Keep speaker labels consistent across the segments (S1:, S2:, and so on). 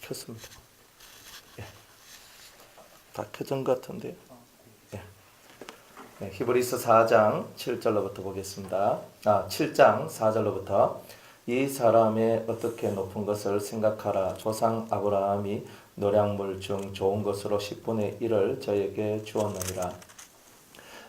S1: 켰습니다. 예. 다 켜진 것 같은데요. 예. 네, 히브리서 4장 7절로부터 보겠습니다. 7장 4절로부터 이 사람의 어떻게 높은 것을 생각하라. 조상 아브라함이 노량물 중 좋은 것으로 10분의 1을 저에게 주었느니라.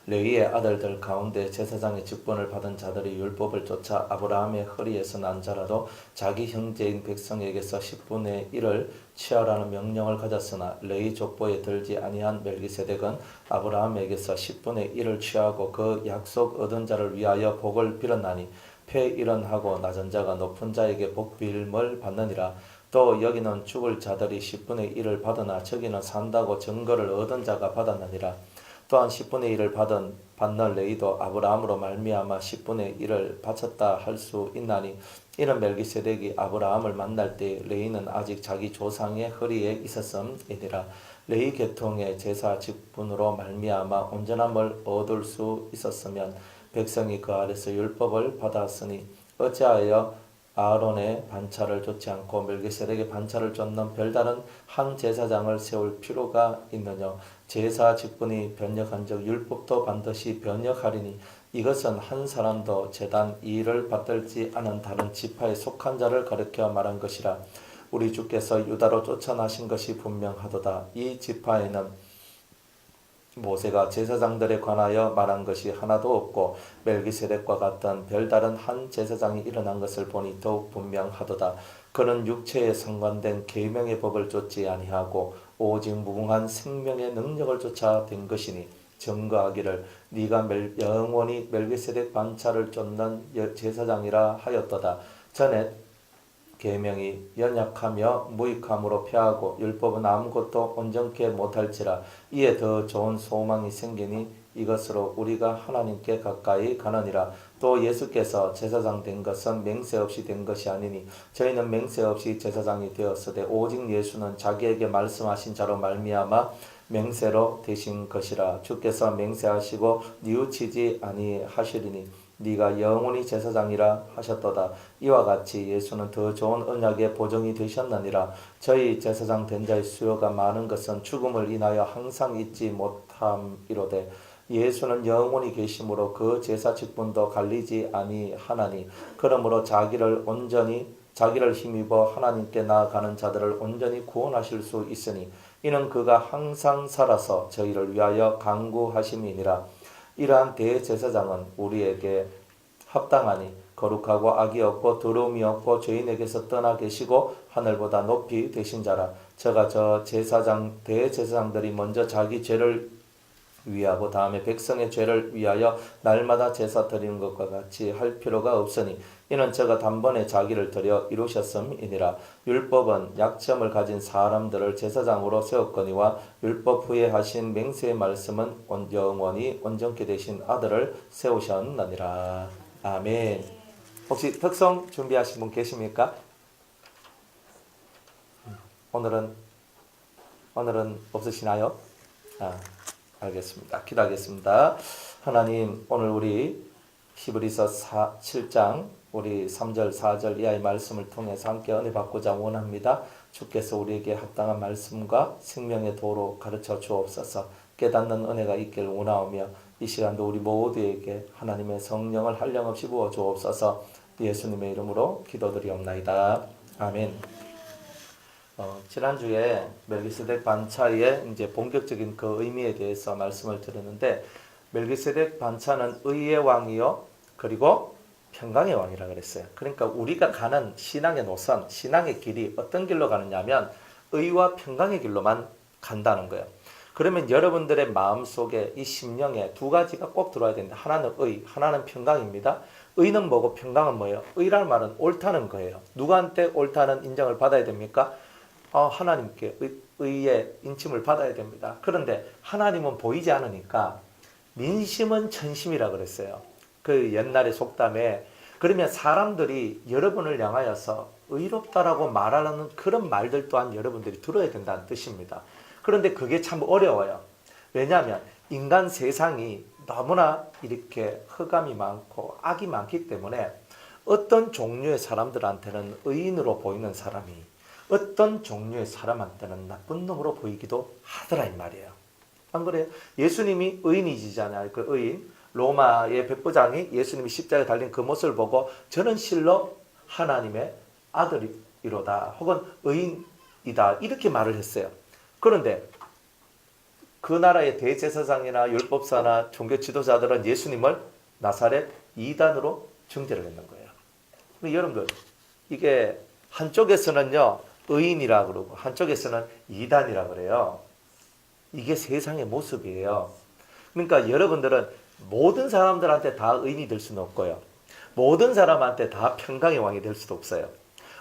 S1: 레위의 아들들 가운데 제사장의 직분을 받은 자들이 율법을 쫓아 아브라함의 허리에서 난 자라도 자기 형제인 백성에게서 10분의 1을 취하라는 명령을 가졌으나 레위 족보에 들지 아니한 멜기세덱은 아브라함에게서 10분의 1을 취하고 그 약속 얻은 자를 위하여 복을 빌었나니 폐일언하고 낮은 자가 높은 자에게 복빌을 받느니라. 또 여기는 죽을 자들이 10분의 1을 받으나 저기는 산다고 증거를 얻은 자가 받았느니라. 또한 10분의 1을 받는 레위도 아브라함으로 말미암아 10분의 1을 바쳤다 할 수 있나니 이는 멜기세덱이 아브라함을 만날 때 레위는 아직 자기 조상의 허리에 있었음이니라. 레위 계통의 제사 직분으로 말미암아 온전함을 얻을 수 있었으면 백성이 그 아래서 율법을 받았으니 어찌하여 아론의 반차를 좇지 않고 멜기세덱의 반차를 좇는 별다른 한 제사장을 세울 필요가 있느냐. 제사 직분이 변역한즉 율법도 반드시 변역하리니 이것은 한 사람도 제단 이 일을 받들지 않은 다른 지파에 속한 자를 가리켜 말한 것이라. 우리 주께서 유다로 쫓아나신 것이 분명하도다. 이 지파에는 모세가 제사장들에 관하여 말한 것이 하나도 없고 멜기세덱과 같던 별다른 한 제사장이 일어난 것을 보니 더욱 분명하도다. 그는 육체에 상관된 계명의 법을 쫓지 아니하고 오직 무궁한 생명의 능력을 쫓아 된 것이니 증거하기를 네가 영원히 멜기세덱 반차를 쫓는 제사장이라 하였도다. 전에 계명이 연약하며 무익함으로 패하고 율법은 아무것도 온전케 못할지라. 이에 더 좋은 소망이 생기니 이것으로 우리가 하나님께 가까이 가느니라. 또 예수께서 제사장 된 것은 맹세 없이 된 것이 아니니 저희는 맹세 없이 제사장이 되었으되 오직 예수는 자기에게 말씀하신 자로 말미암아 맹세로 되신 것이라. 주께서 맹세하시고 뉘우치지 아니하시리니 네가 영원히 제사장이라 하셨도다. 이와 같이 예수는 더 좋은 언약의 보정이 되셨느니라. 저희 제사장 된 자의 수요가 많은 것은 죽음을 인하여 항상 잊지 못함이로되 예수는 영원히 계심으로 그 제사 직분도 갈리지 아니하나니 그러므로 자기를 힘입어 하나님께 나아가는 자들을 온전히 구원하실 수 있으니 이는 그가 항상 살아서 저희를 위하여 간구하심이니라. 이러한 대제사장은 우리에게 합당하니 거룩하고 악이 없고 더러움이 없고 죄인에게서 떠나 계시고 하늘보다 높이 되신 자라. 저가 저 대제사장들이 먼저 자기 죄를 위하고 다음에 백성의 죄를 위하여 날마다 제사 드리는 것과 같이 할 필요가 없으니 이는 저가 단번에 자기를 드려 이루셨음이니라. 율법은 약점을 가진 사람들을 제사장으로 세웠거니와 율법 후에 하신 맹세의 말씀은 영원히 온전케 되신 아들을 세우셨느니라. 아멘. 혹시 특성 준비하신 분 계십니까? 오늘은 없으시나요? 알겠습니다. 기도하겠습니다. 하나님, 오늘 우리 히브리서 7장 우리 3절 4절 이하의 말씀을 통해서 함께 은혜 받고자 원합니다. 주께서 우리에게 합당한 말씀과 생명의 도로 가르쳐 주옵소서. 깨닫는 은혜가 있기를 원하오며 이 시간도 우리 모두에게 하나님의 성령을 한량없이 부어 주옵소서. 예수님의 이름으로 기도드리옵나이다. 아멘. 지난주에 멜기세덱 반차의 이제 본격적인 그 의미에 대해서 말씀을 드렸는데 멜기세덱 반차는 의의 왕이요 그리고 평강의 왕이라 그랬어요. 그러니까 우리가 가는 신앙의 노선, 신앙의 길이 어떤 길로 가느냐면 의와 평강의 길로만 간다는 거예요. 그러면 여러분들의 마음속에 이 심령에 두 가지가 꼭 들어와야 된다. 하나는 의, 하나는 평강입니다. 의는 뭐고 평강은 뭐예요? 의라는 말은 옳다는 거예요. 누구한테 옳다는 인정을 받아야 됩니까? 하나님께 의의 인침을 받아야 됩니다. 그런데 하나님은 보이지 않으니까 민심은 천심이라 그랬어요. 그 옛날의 속담에. 그러면 사람들이 여러분을 향하여서 의롭다라고 말하는 그런 말들 또한 여러분들이 들어야 된다는 뜻입니다. 그런데 그게 참 어려워요. 왜냐하면 인간 세상이 너무나 이렇게 흑암이 많고 악이 많기 때문에 어떤 종류의 사람들한테는 의인으로 보이는 사람이 어떤 종류의 사람한테는 나쁜 놈으로 보이기도 하더라 이 말이에요. 안 그래요? 예수님이 의인이시잖아요. 그 의인 로마의 백부장이 예수님이 십자가에 달린 그 모습을 보고 저는 실로 하나님의 아들이로다 혹은 의인이다 이렇게 말을 했어요. 그런데 그 나라의 대제사장이나 율법사나 종교 지도자들은 예수님을 나사렛 이단으로 정죄를 했는 거예요. 근데 여러분들 이게 한쪽에서는요 의인이라 그러고 한쪽에서는 이단이라 그래요. 이게 세상의 모습이에요. 그러니까 여러분들은 모든 사람들한테 다 의인이 될 수는 없고요. 모든 사람한테 다 평강의 왕이 될 수도 없어요.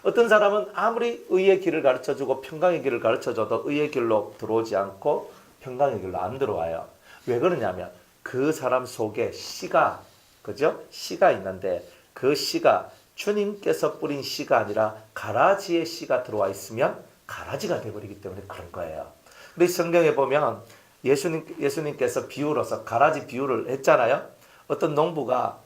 S1: 어떤 사람은 아무리 의의 길을 가르쳐주고 평강의 길을 가르쳐줘도 의의 길로 들어오지 않고 평강의 길로 안 들어와요. 왜 그러냐면 그 사람 속에 씨가 그죠? 씨가 있는데 그 씨가 주님께서 뿌린 씨가 아니라 가라지의 씨가 들어와 있으면 가라지가 돼버리기 때문에 그런 거예요. 우리 성경에 보면 예수님께서 비유로서 가라지 비유를 했잖아요. 어떤 농부가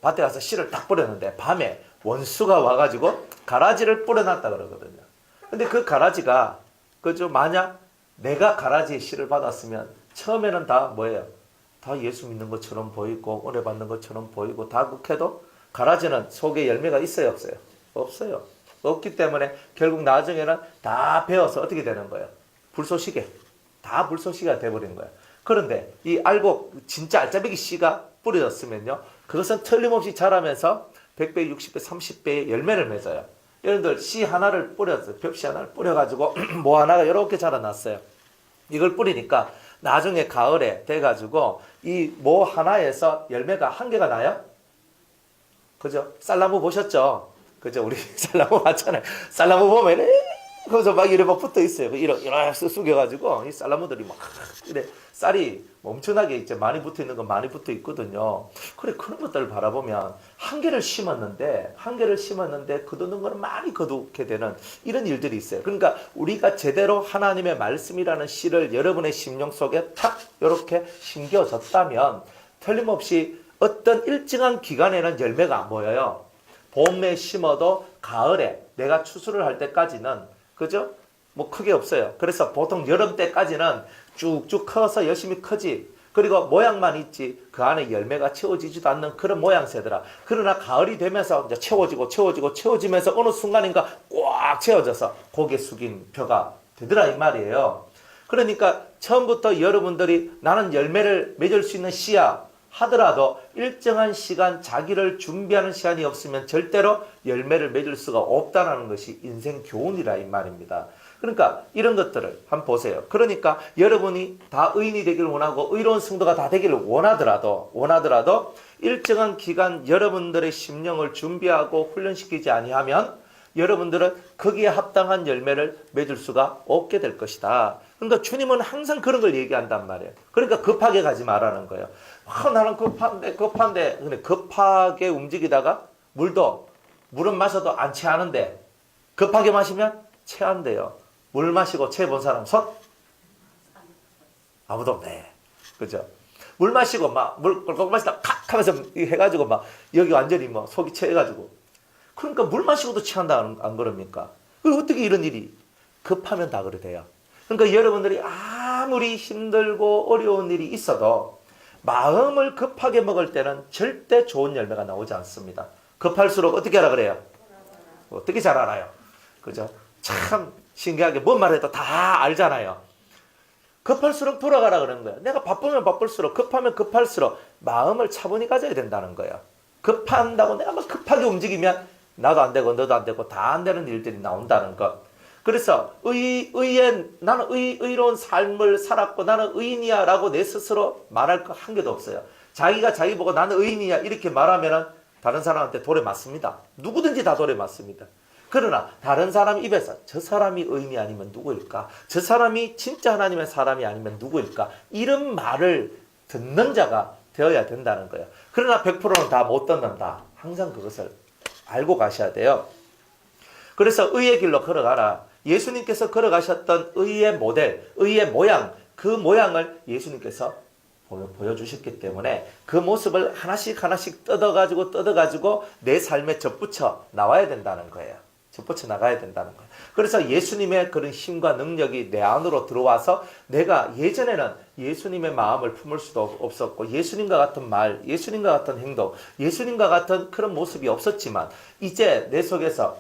S1: 밭에 가서 씨를 딱 뿌렸는데 밤에 원수가 와가지고 가라지를 뿌려놨다 그러거든요. 근데 그 가라지가 그죠? 만약 내가 가라지의 씨를 받았으면 처음에는 다 뭐예요? 다 예수 믿는 것처럼 보이고 은혜 받는 것처럼 보이고 다 그렇게도 가라지는 속에 열매가 있어요 없어요? 없어요. 없기 때문에 결국 나중에는 다 베어서 어떻게 되는 거예요? 불쏘시개. 다 불쏘시개가 돼버린 거예요. 그런데 이 알곡 진짜 알짜배기 씨가 뿌려졌으면요. 그것은 틀림없이 자라면서 100배, 60배, 30배의 열매를 맺어요. 여러분들 씨 하나를 뿌렸어요. 벽씨 하나를 뿌려가지고 뭐 하나가 이렇게 자라났어요. 이걸 뿌리니까 나중에 가을에 돼가지고 이 뭐 하나에서 열매가 한 개가 나요? 그죠? 쌀나무 보셨죠? 그죠? 우리 쌀나무 봤잖아요. 쌀나무 보면 거기서 막 이래 막 붙어 있어요. 이렇게 숙여가지고 이 쌀나무들이 막 이래 쌀이 엄청나게 이제 많이 붙어 있는 건 많이 붙어 있거든요. 그래 그런 것들을 바라보면 한 개를 심었는데 거두는 거는 많이 거두게 되는 이런 일들이 있어요. 그러니까 우리가 제대로 하나님의 말씀이라는 씨를 여러분의 심령 속에 탁 이렇게 심겨졌다면 틀림없이 어떤 일정한 기간에는 열매가 안 보여요. 봄에 심어도 가을에 내가 추수를 할 때까지는 그죠? 뭐 크게 없어요. 그래서 보통 여름 때까지는 쭉쭉 커서 열심히 크지. 그리고 모양만 있지 그 안에 열매가 채워지지도 않는 그런 모양새더라. 그러나 가을이 되면서 이제 채워지면서 어느 순간인가 꽉 채워져서 고개 숙인 벼가 되더라 이 말이에요. 그러니까 처음부터 여러분들이 나는 열매를 맺을 수 있는 씨야 하더라도 일정한 시간 자기를 준비하는 시간이 없으면 절대로 열매를 맺을 수가 없다는 것이 인생 교훈이라 이 말입니다. 그러니까 이런 것들을 한번 보세요. 그러니까 여러분이 다 의인이 되기를 원하고 의로운 성도가 다 되기를 원하더라도 일정한 기간 여러분들의 심령을 준비하고 훈련시키지 아니하면 여러분들은 거기에 합당한 열매를 맺을 수가 없게 될 것이다. 그러니까 주님은 항상 그런 걸 얘기한단 말이에요. 그러니까 급하게 가지 말라는 거예요. 나는 급한데 근데 급하게 움직이다가 물은 마셔도 안 체하는데 급하게 마시면 체한대요. 물 마시고 체해 본 사람 손? 아무도 없네. 그죠? 물 마시고 물 꼴깍 마시다 칵 하면서 해가지고 여기 완전히 속이 체해가지고 그러니까 물 마시고도 체한다 안 그럽니까? 그리고 어떻게 이런 일이 급하면 다 그래 돼요. 그러니까 여러분들이 아무리 힘들고 어려운 일이 있어도 마음을 급하게 먹을 때는 절대 좋은 열매가 나오지 않습니다. 급할수록 어떻게 하라 그래요? 어떻게 잘 알아요? 그죠? 참 신기하게 뭔 말해도 다 알잖아요. 급할수록 돌아가라 그러는 거예요. 내가 바쁘면 바쁠수록 급하면 급할수록 마음을 차분히 가져야 된다는 거예요. 급한다고 내가 막 급하게 움직이면 나도 안 되고 너도 안 되고 다 안 되는 일들이 나온다는 것. 그래서 나는 의로운 삶을 살았고 나는 의인이야 라고 내 스스로 말할 거 한 개도 없어요. 자기가 자기 보고 나는 의인이야 이렇게 말하면은 다른 사람한테 돌에 맞습니다. 누구든지 다 돌에 맞습니다. 그러나 다른 사람 입에서 저 사람이 의인이 아니면 누구일까? 저 사람이 진짜 하나님의 사람이 아니면 누구일까? 이런 말을 듣는 자가 되어야 된다는 거예요. 그러나 100%는 다 못 듣는다. 항상 그것을 알고 가셔야 돼요. 그래서 의의 길로 걸어가라. 예수님께서 걸어가셨던 의의 모델, 의의 모양, 그 모양을 예수님께서 보여주셨기 때문에 그 모습을 하나씩 뜯어가지고 내 삶에 접붙여 나와야 된다는 거예요. 접붙여 나가야 된다는 거예요. 그래서 예수님의 그런 힘과 능력이 내 안으로 들어와서 내가 예전에는 예수님의 마음을 품을 수도 없었고 예수님과 같은 말, 예수님과 같은 행동, 예수님과 같은 그런 모습이 없었지만 이제 내 속에서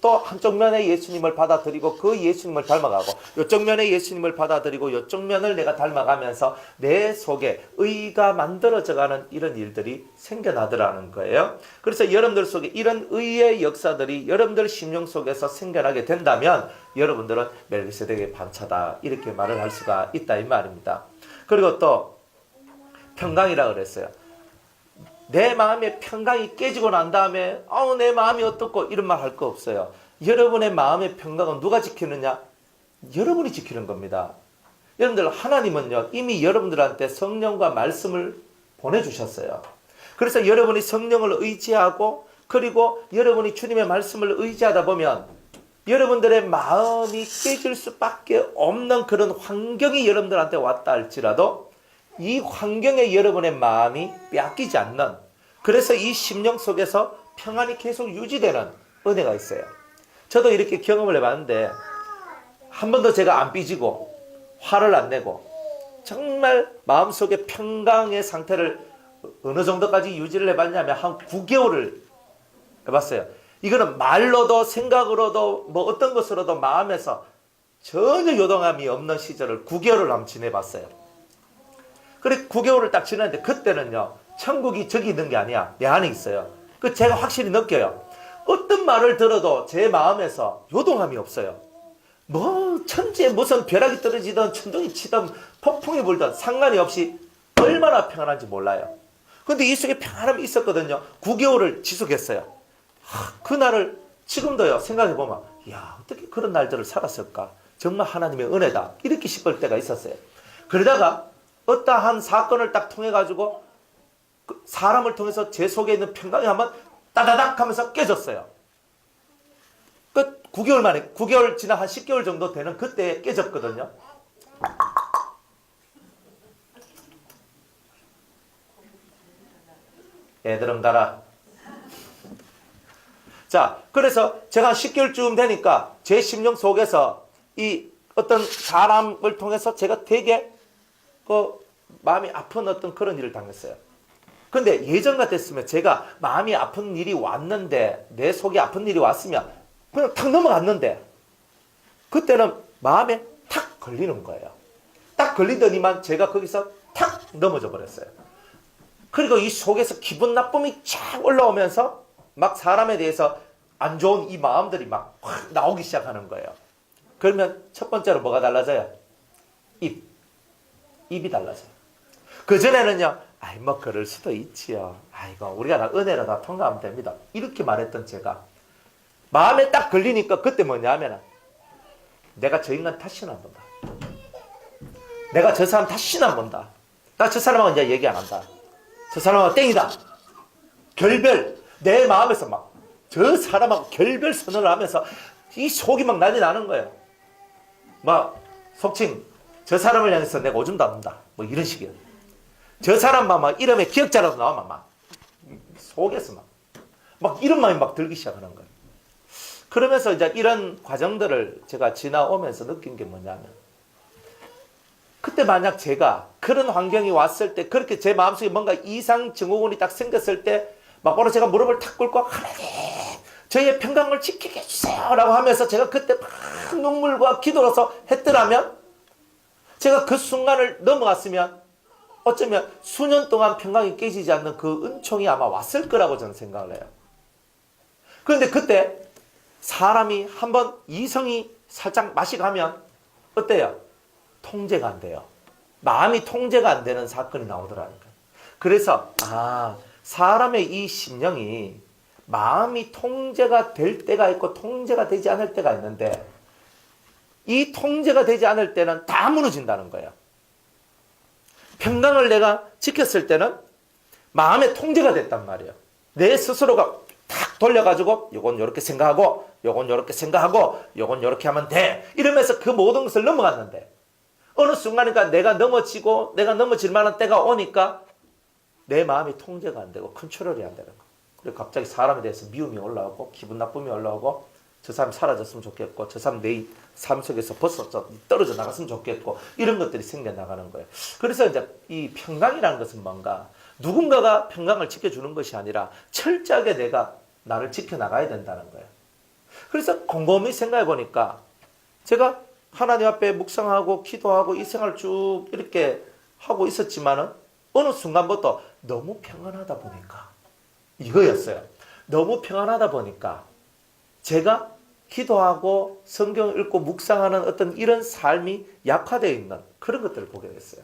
S1: 또 한쪽 면에 예수님을 받아들이고 그 예수님을 닮아가고 이쪽 면에 예수님을 받아들이고 이쪽 면을 내가 닮아가면서 내 속에 의가 만들어져가는 이런 일들이 생겨나더라는 거예요. 그래서 여러분들 속에 이런 의의 역사들이 여러분들 심령 속에서 생겨나게 된다면 여러분들은 멜기세덱의 반차다 이렇게 말을 할 수가 있다 이 말입니다. 그리고 또 평강이라 그랬어요. 내 마음의 평강이 깨지고 난 다음에 내 마음이 어떻고 이런 말 할 거 없어요. 여러분의 마음의 평강은 누가 지키느냐? 여러분이 지키는 겁니다. 여러분들 하나님은요 이미 여러분들한테 성령과 말씀을 보내주셨어요. 그래서 여러분이 성령을 의지하고 그리고 여러분이 주님의 말씀을 의지하다 보면 여러분들의 마음이 깨질 수밖에 없는 그런 환경이 여러분들한테 왔다 할지라도 이 환경에 여러분의 마음이 빼앗기지 않는, 그래서 이 심령 속에서 평안이 계속 유지되는 은혜가 있어요. 저도 이렇게 경험을 해봤는데 한 번도 제가 안 삐지고 화를 안 내고 정말 마음속에 평강의 상태를 어느 정도까지 유지를 해봤냐면 한 9개월을 해봤어요. 이거는 말로도 생각으로도 뭐 어떤 것으로도 마음에서 전혀 요동함이 없는 시절을 9개월을 한번 지내봤어요. 그래 9개월을 딱 지냈는데 그때는요 천국이 저기 있는 게 아니야, 내 안에 있어요. 그 제가 확실히 느껴요. 어떤 말을 들어도 제 마음에서 요동함이 없어요. 뭐 천지에 무슨 벼락이 떨어지든 천둥이 치든 폭풍이 불든 상관이 없이 얼마나 평안한지 몰라요. 근데 이 속에 평안함이 있었거든요. 9개월을 지속했어요. 그날을 지금도요 생각해보면 야 어떻게 그런 날들을 살았을까, 정말 하나님의 은혜다 이렇게 싶을 때가 있었어요. 그러다가 어떠한 사건을 딱 통해 가지고 사람을 통해서 제 속에 있는 평강이 한번 따다닥 하면서 깨졌어요. 끝. 9개월 만에, 9개월 지나 한 10개월 정도 되는 그때 깨졌거든요. 애들은 가라. 자, 그래서 제가 한 10개월쯤 되니까 제 심령 속에서 이 어떤 사람을 통해서 제가 되게 마음이 아픈 어떤 그런 일을 당했어요. 근데 예전 같았으면 제가 마음이 아픈 일이 왔는데, 내 속에 아픈 일이 왔으면 그냥 탁 넘어갔는데, 그때는 마음에 탁 걸리는 거예요. 딱 걸리더니만 제가 거기서 탁 넘어져 버렸어요. 그리고 이 속에서 기분 나쁨이 쫙 올라오면서 막 사람에 대해서 안 좋은 이 마음들이 막 확 나오기 시작하는 거예요. 그러면 첫 번째로 뭐가 달라져요? 입이 달라져요. 그전에는요, 아이, 뭐, 그럴 수도 있지요. 아이고, 우리가 다 은혜로 다 통과하면 됩니다. 이렇게 말했던 제가, 마음에 딱 걸리니까 그때 뭐냐면, 내가 저 인간 다시는 안 본다. 내가 저 사람 다시는 안 본다. 나 저 사람하고 이제 얘기 안 한다. 저 사람하고 땡이다. 결별, 내 마음에서 막, 저 사람하고 결별 선언을 하면서, 이 속이 막 난리 나는 거예요. 막, 속칭, 저 사람을 향해서 내가 오줌도 안 논다. 뭐 이런 식이에요. 저 사람만 막 이름에 기억자라도 나오면 막 속에서 막 이런 마음이 막 들기 시작하는 거예요. 그러면서 이제 이런 과정들을 제가 지나오면서 느낀 게 뭐냐면, 그때 만약 제가 그런 환경이 왔을 때, 그렇게 제 마음속에 뭔가 이상 증후군이 딱 생겼을 때, 막 바로 제가 무릎을 탁 꿇고 하나님 저희의 평강을 지키게 해주세요 라고 하면서 제가 그때 막 눈물과 기도로서 했더라면, 제가 그 순간을 넘어갔으면 어쩌면 수년 동안 평강이 깨지지 않는 그 은총이 아마 왔을 거라고 저는 생각을 해요. 그런데 그때 사람이 한번 이성이 살짝 맛이 가면 어때요? 통제가 안 돼요. 마음이 통제가 안 되는 사건이 나오더라니까요. 그래서 사람의 이 심령이 마음이 통제가 될 때가 있고 통제가 되지 않을 때가 있는데, 이 통제가 되지 않을 때는 다 무너진다는 거예요. 평강을 내가 지켰을 때는 마음의 통제가 됐단 말이에요. 내 스스로가 탁 돌려가지고 요건 요렇게 생각하고 요건 요렇게 생각하고 요건 요렇게 하면 돼 이러면서 그 모든 것을 넘어갔는데, 어느 순간이니까 내가 넘어질 만한 때가 오니까 내 마음이 통제가 안 되고 컨트롤이 안 되는 거예요. 그리고 갑자기 사람에 대해서 미움이 올라오고 기분 나쁨이 올라오고 저 사람이 사라졌으면 좋겠고 저 사람 내 삶 속에서 벗어져 떨어져 나갔으면 좋겠고 이런 것들이 생겨나가는 거예요. 그래서 이제 이 평강이라는 것은 뭔가 누군가가 평강을 지켜주는 것이 아니라 철저하게 내가 나를 지켜나가야 된다는 거예요. 그래서 곰곰이 생각해 보니까 제가 하나님 앞에 묵상하고 기도하고 이 생활을 쭉 이렇게 하고 있었지만은 어느 순간부터 너무 평안하다 보니까 이거였어요. 너무 평안하다 보니까 제가 기도하고 성경을 읽고 묵상하는 어떤 이런 삶이 약화되어 있는 그런 것들을 보게 됐어요.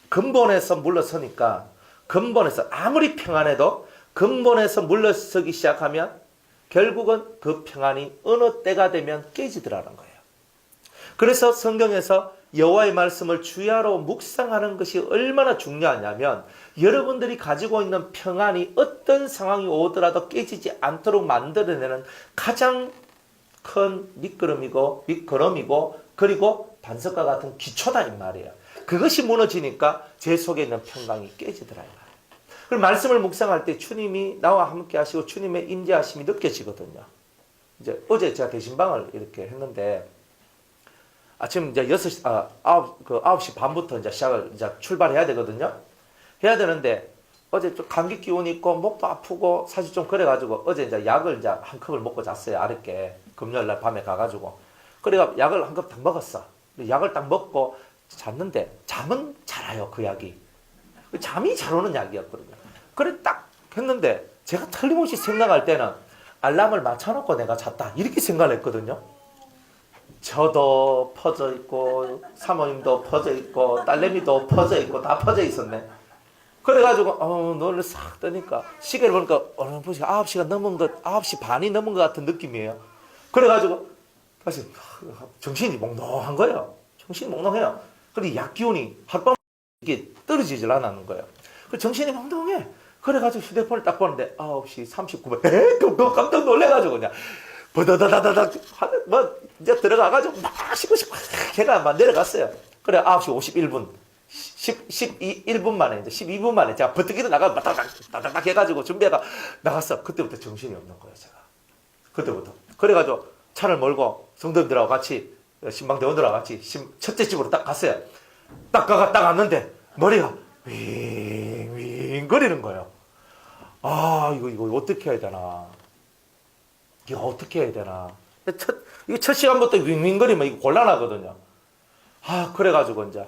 S1: 근본에서 물러서니까 근본에서 아무리 평안해도 근본에서 물러서기 시작하면 결국은 그 평안이 어느 때가 되면 깨지더라는 거예요. 그래서 성경에서 여호와의 말씀을 주야로 묵상하는 것이 얼마나 중요하냐면 여러분들이 가지고 있는 평안이 어떤 상황이 오더라도 깨지지 않도록 만들어내는 가장 큰 밑거름이고 그리고 반석과 같은 기초다 이 말이에요. 그것이 무너지니까 제 속에 있는 평강이 깨지더라 이 말이에요. 그리고 말씀을 묵상할 때 주님이 나와 함께 하시고 주님의 임재하심이 느껴지거든요. 이제 어제 제가 대신방을 이렇게 했는데 아침 이제 9시 반부터 이제 시작을 이제 출발해야 되거든요. 해야 되는데 어제 좀 감기 기운이 있고 목도 아프고 사실 좀 그래가지고 어제 이제 약을 이제 한 컵을 먹고 잤어요. 아랫게 금요일 날 밤에 가가지고 그래가 약을 한 컵 딱 먹었어. 약을 딱 먹고 잤는데 잠은 잘 와요. 그 약이 잠이 잘 오는 약이었거든요. 그래 딱 했는데 제가 틀림없이 생각할 때는 알람을 맞춰놓고 내가 잤다 이렇게 생각을 했거든요. 저도 퍼져 있고 사모님도 퍼져 있고 딸내미도 퍼져 있고 다 퍼져 있었네. 그래가지고 눈을 싹 뜨니까 시계를 보니까 어느 보시 9시가 넘은 것 9시 반이 넘은 것 같은 느낌이에요. 그래가지고 다시 정신이 몽롱한 거예요. 정신이 몽롱해요. 근데 약 기운이 하룻밤 이게 떨어지질 않았는 거예요. 그래서 정신이 몽롱해. 그래가지고 휴대폰을 딱 보는데 9시 39분 깜짝 놀래가지고 그냥 버다다다다닥 뭐 이제 들어가가지고 막 씻고 걔가 막 내려갔어요. 그래 9시 51분 12분 만에 이제 12분 만에 제가 버티기도 나가 다다닥 해가지고 준비해가 나갔어. 그때부터 정신이 없는 거예요 제가. 그때부터. 그래가지고 차를 몰고 성도님들하고 같이 신방대원들하고 같이 첫째 집으로 딱 갔어요. 딱 갔는데 머리가 윙 거리는 거예요. 이거 어떻게 해야 되나. 이거 어떻게 해야 되나. 첫 시간부터 윙윙거리면 이거 곤란하거든요. 그래가지고 이제,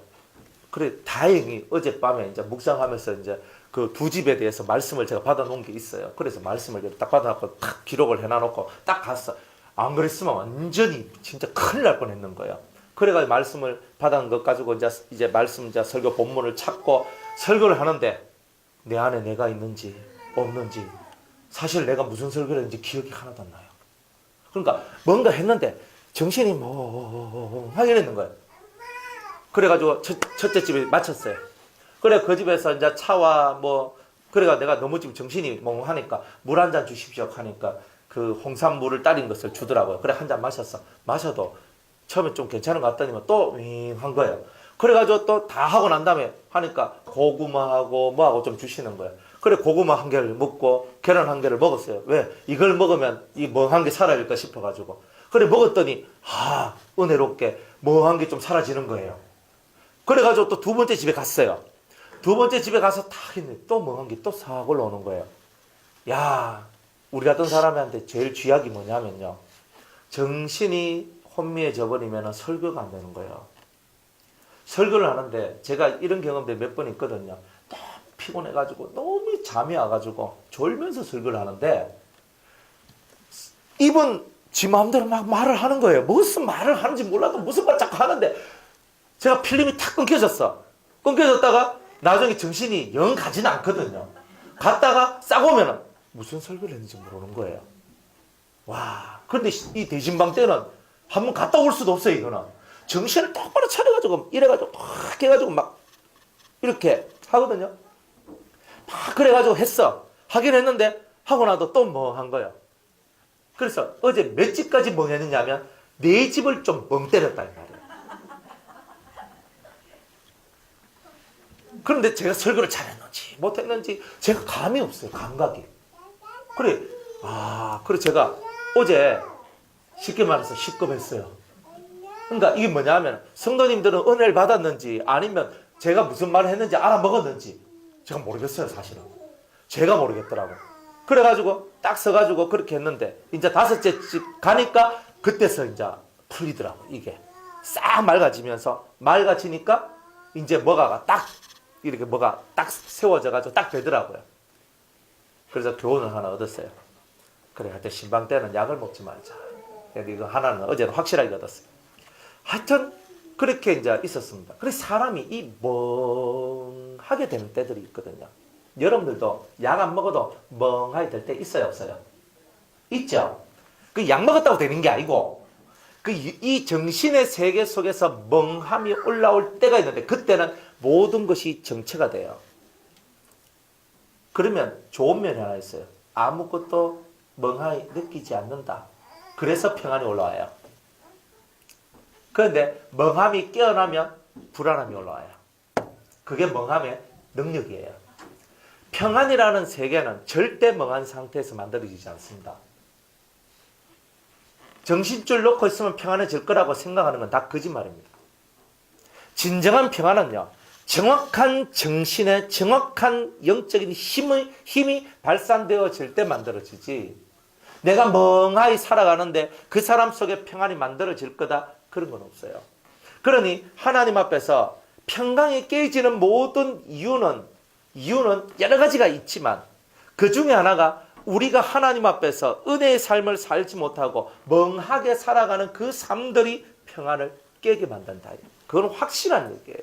S1: 그래, 다행히 어젯밤에 이제 묵상하면서 이제 그 두 집에 대해서 말씀을 제가 받아놓은 게 있어요. 그래서 말씀을 딱 받아놓고 딱 기록을 해놔놓고 딱 갔어. 안 그랬으면 완전히 진짜 큰일 날 뻔 했는 거예요. 그래가지고 말씀을 받은 것 가지고 이제 말씀 이제 설교 본문을 찾고 설교를 하는데 내 안에 내가 있는지 없는지 사실 내가 무슨 설교를 했는지 기억이 하나도 안 나요. 그러니까 뭔가 했는데 정신이 멍하게 있는 거예요. 그래가지고 첫째 집에 마쳤어요. 그래 그 집에서 이제 차와 그래가 내가 너무 지금 정신이 멍하니까 물 한 잔 주십시오 하니까 그 홍삼물을 따린 것을 주더라고요. 그래 한 잔 마셨어. 마셔도 처음에 좀 괜찮은 것 같더니만 또 윙한 거예요. 그래가지고 또 다 하고 난 다음에 하니까 고구마하고 뭐하고 좀 주시는 거예요. 그래 고구마 한 개를 먹고 계란 한 개를 먹었어요. 왜? 이걸 먹으면 이 멍한 게 사라질까 싶어가지고. 그래 먹었더니 은혜롭게 멍한 게 좀 사라지는 거예요. 그래가지고 또 두 번째 집에 갔어요. 두 번째 집에 가서 탁 했는데 또 멍한 게 또 싹 올라오는 거예요. 야, 우리 같은 사람한테 제일 쥐약이 뭐냐면요. 정신이 혼미해져 버리면 설교가 안 되는 거예요. 설교를 하는데 제가 이런 경험들 몇 번 있거든요. 너무 피곤해가지고 너무 잠이 와가지고 졸면서 설교를 하는데 이분 지 마음대로 막 말을 하는 거예요. 무슨 말을 하는지 몰라도 무슨 말 자꾸 하는데 제가 필름이 탁 끊겨졌어. 끊겨졌다가 나중에 정신이 영 가지는 않거든요. 갔다가 싹 오면은 무슨 설교를 했는지 모르는 거예요. 와, 그런데 이 대신방 때는 한번 갔다 올 수도 없어요. 이거는 정신을 똑바로 차려가지고 이래가지고 탁 해가지고 막 이렇게 하거든요. 막 그래가지고 했어. 하긴 했는데 하고 나도 또 멍한 거예요. 그래서 어제 몇 집까지 멍했느냐면 4집을 좀 멍 때렸다 이 말이에요. 그런데 제가 설교를 잘했는지 못했는지 제가 감이 없어요. 감각이. 그래 제가 어제 쉽게 말해서 시급했어요. 그러니까 이게 뭐냐면 성도님들은 은혜를 받았는지 아니면 제가 무슨 말을 했는지 알아먹었는지 제가 모르겠어요. 사실은 제가 모르겠더라고. 그래가지고 딱 서가지고 그렇게 했는데 이제 5째 집 가니까 그때서 이제 풀리더라고. 이게 싹 맑아지니까 이제 뭐가 딱 이렇게 뭐가 딱 세워져가지고 딱 되더라고요. 그래서 교훈을 하나 얻었어요. 그래, 하여튼 신방 때는 약을 먹지 말자. 이거 하나는 어제는 확실하게 얻었어요. 하여튼 그렇게 이제 있었습니다. 그래서 사람이 이 멍하게 되는 때들이 있거든요. 여러분들도 약 안 먹어도 멍하게 될 때 있어요, 없어요? 있죠. 그 약 먹었다고 되는 게 아니고 이 정신의 세계 속에서 멍함이 올라올 때가 있는데 그때는 모든 것이 정체가 돼요. 그러면 좋은 면이 하나 있어요. 아무것도 멍하게 느끼지 않는다. 그래서 평안이 올라와요. 그런데 멍함이 깨어나면 불안함이 올라와요. 그게 멍함의 능력이에요. 평안이라는 세계는 절대 멍한 상태에서 만들어지지 않습니다. 정신줄 놓고 있으면 평안해질 거라고 생각하는 건 다 거짓말입니다. 진정한 평안은요, 정확한 정신의 정확한 영적인 힘이 발산되어질 때 만들어지지, 내가 멍하니 살아가는데 그 사람 속에 평안이 만들어질 거다, 그런 건 없어요. 그러니 하나님 앞에서 평강이 깨지는 모든 이유는 여러 가지가 있지만 그 중에 하나가 우리가 하나님 앞에서 은혜의 삶을 살지 못하고 멍하게 살아가는 그 삶들이 평안을 깨게 만든다. 그건 확실한 얘기예요.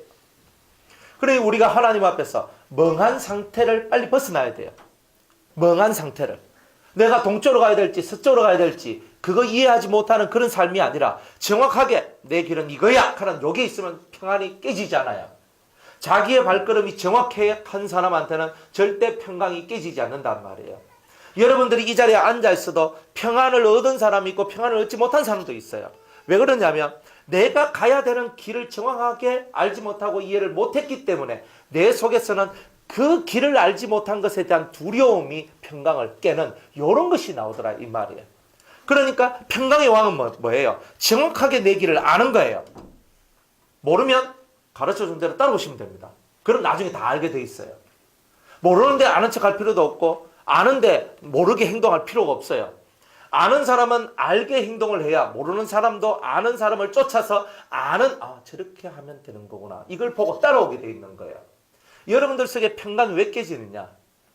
S1: 그러니 우리가 하나님 앞에서 멍한 상태를 빨리 벗어나야 돼요. 멍한 상태를. 내가 동쪽으로 가야 될지 서쪽으로 가야 될지 그거 이해하지 못하는 그런 삶이 아니라 정확하게 내 길은 이거야 하는 요게 있으면 평안이 깨지지 않아요. 자기의 발걸음이 정확한 사람한테는 절대 평강이 깨지지 않는단 말이에요. 여러분들이 이 자리에 앉아 있어도 평안을 얻은 사람이 있고 평안을 얻지 못한 사람도 있어요. 왜 그러냐면 내가 가야 되는 길을 정확하게 알지 못하고 이해를 못했기 때문에 내 속에서는 그 길을 알지 못한 것에 대한 두려움이 평강을 깨는 이런 것이 나오더라 이 말이에요. 그러니까 평강의 왕은 뭐예요? 정확하게 내 길을 아는 거예요. 모르면 가르쳐준 대로 따라오시면 됩니다. 그럼 나중에 다 알게 돼 있어요. 모르는데 아는 척할 필요도 없고 아는데 모르게 행동할 필요가 없어요. 아는 사람은 알게 행동을 해야 모르는 사람도 아는 사람을 쫓아서 저렇게 하면 되는 거구나. 이걸 보고 따라오게 돼 있는 거예요. 여러분들 속에 평강이 왜 깨지느냐?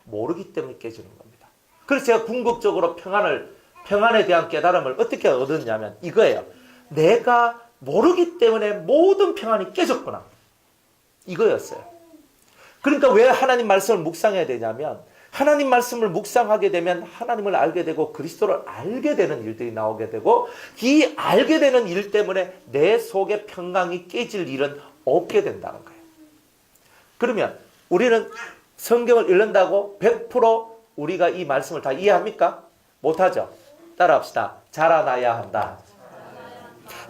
S1: 모르기 때문에 깨지는 겁니다. 그래서 제가 궁극적으로 평안에 대한 깨달음을 어떻게 얻었냐면 이거예요. 내가 모르기 때문에 모든 평안이 깨졌구나. 이거였어요. 그러니까 왜 하나님 말씀을 묵상해야 되냐면 하나님 말씀을 묵상하게 되면 하나님을 알게 되고 그리스도를 알게 되는 일들이 나오게 되고 이 알게 되는 일 때문에 내 속에 평강이 깨질 일은 없게 된다는 거예요. 그러면 우리는 성경을 읽는다고 100% 우리가 이 말씀을 다 이해합니까? 못하죠. 따라합시다. 자라나야 한다.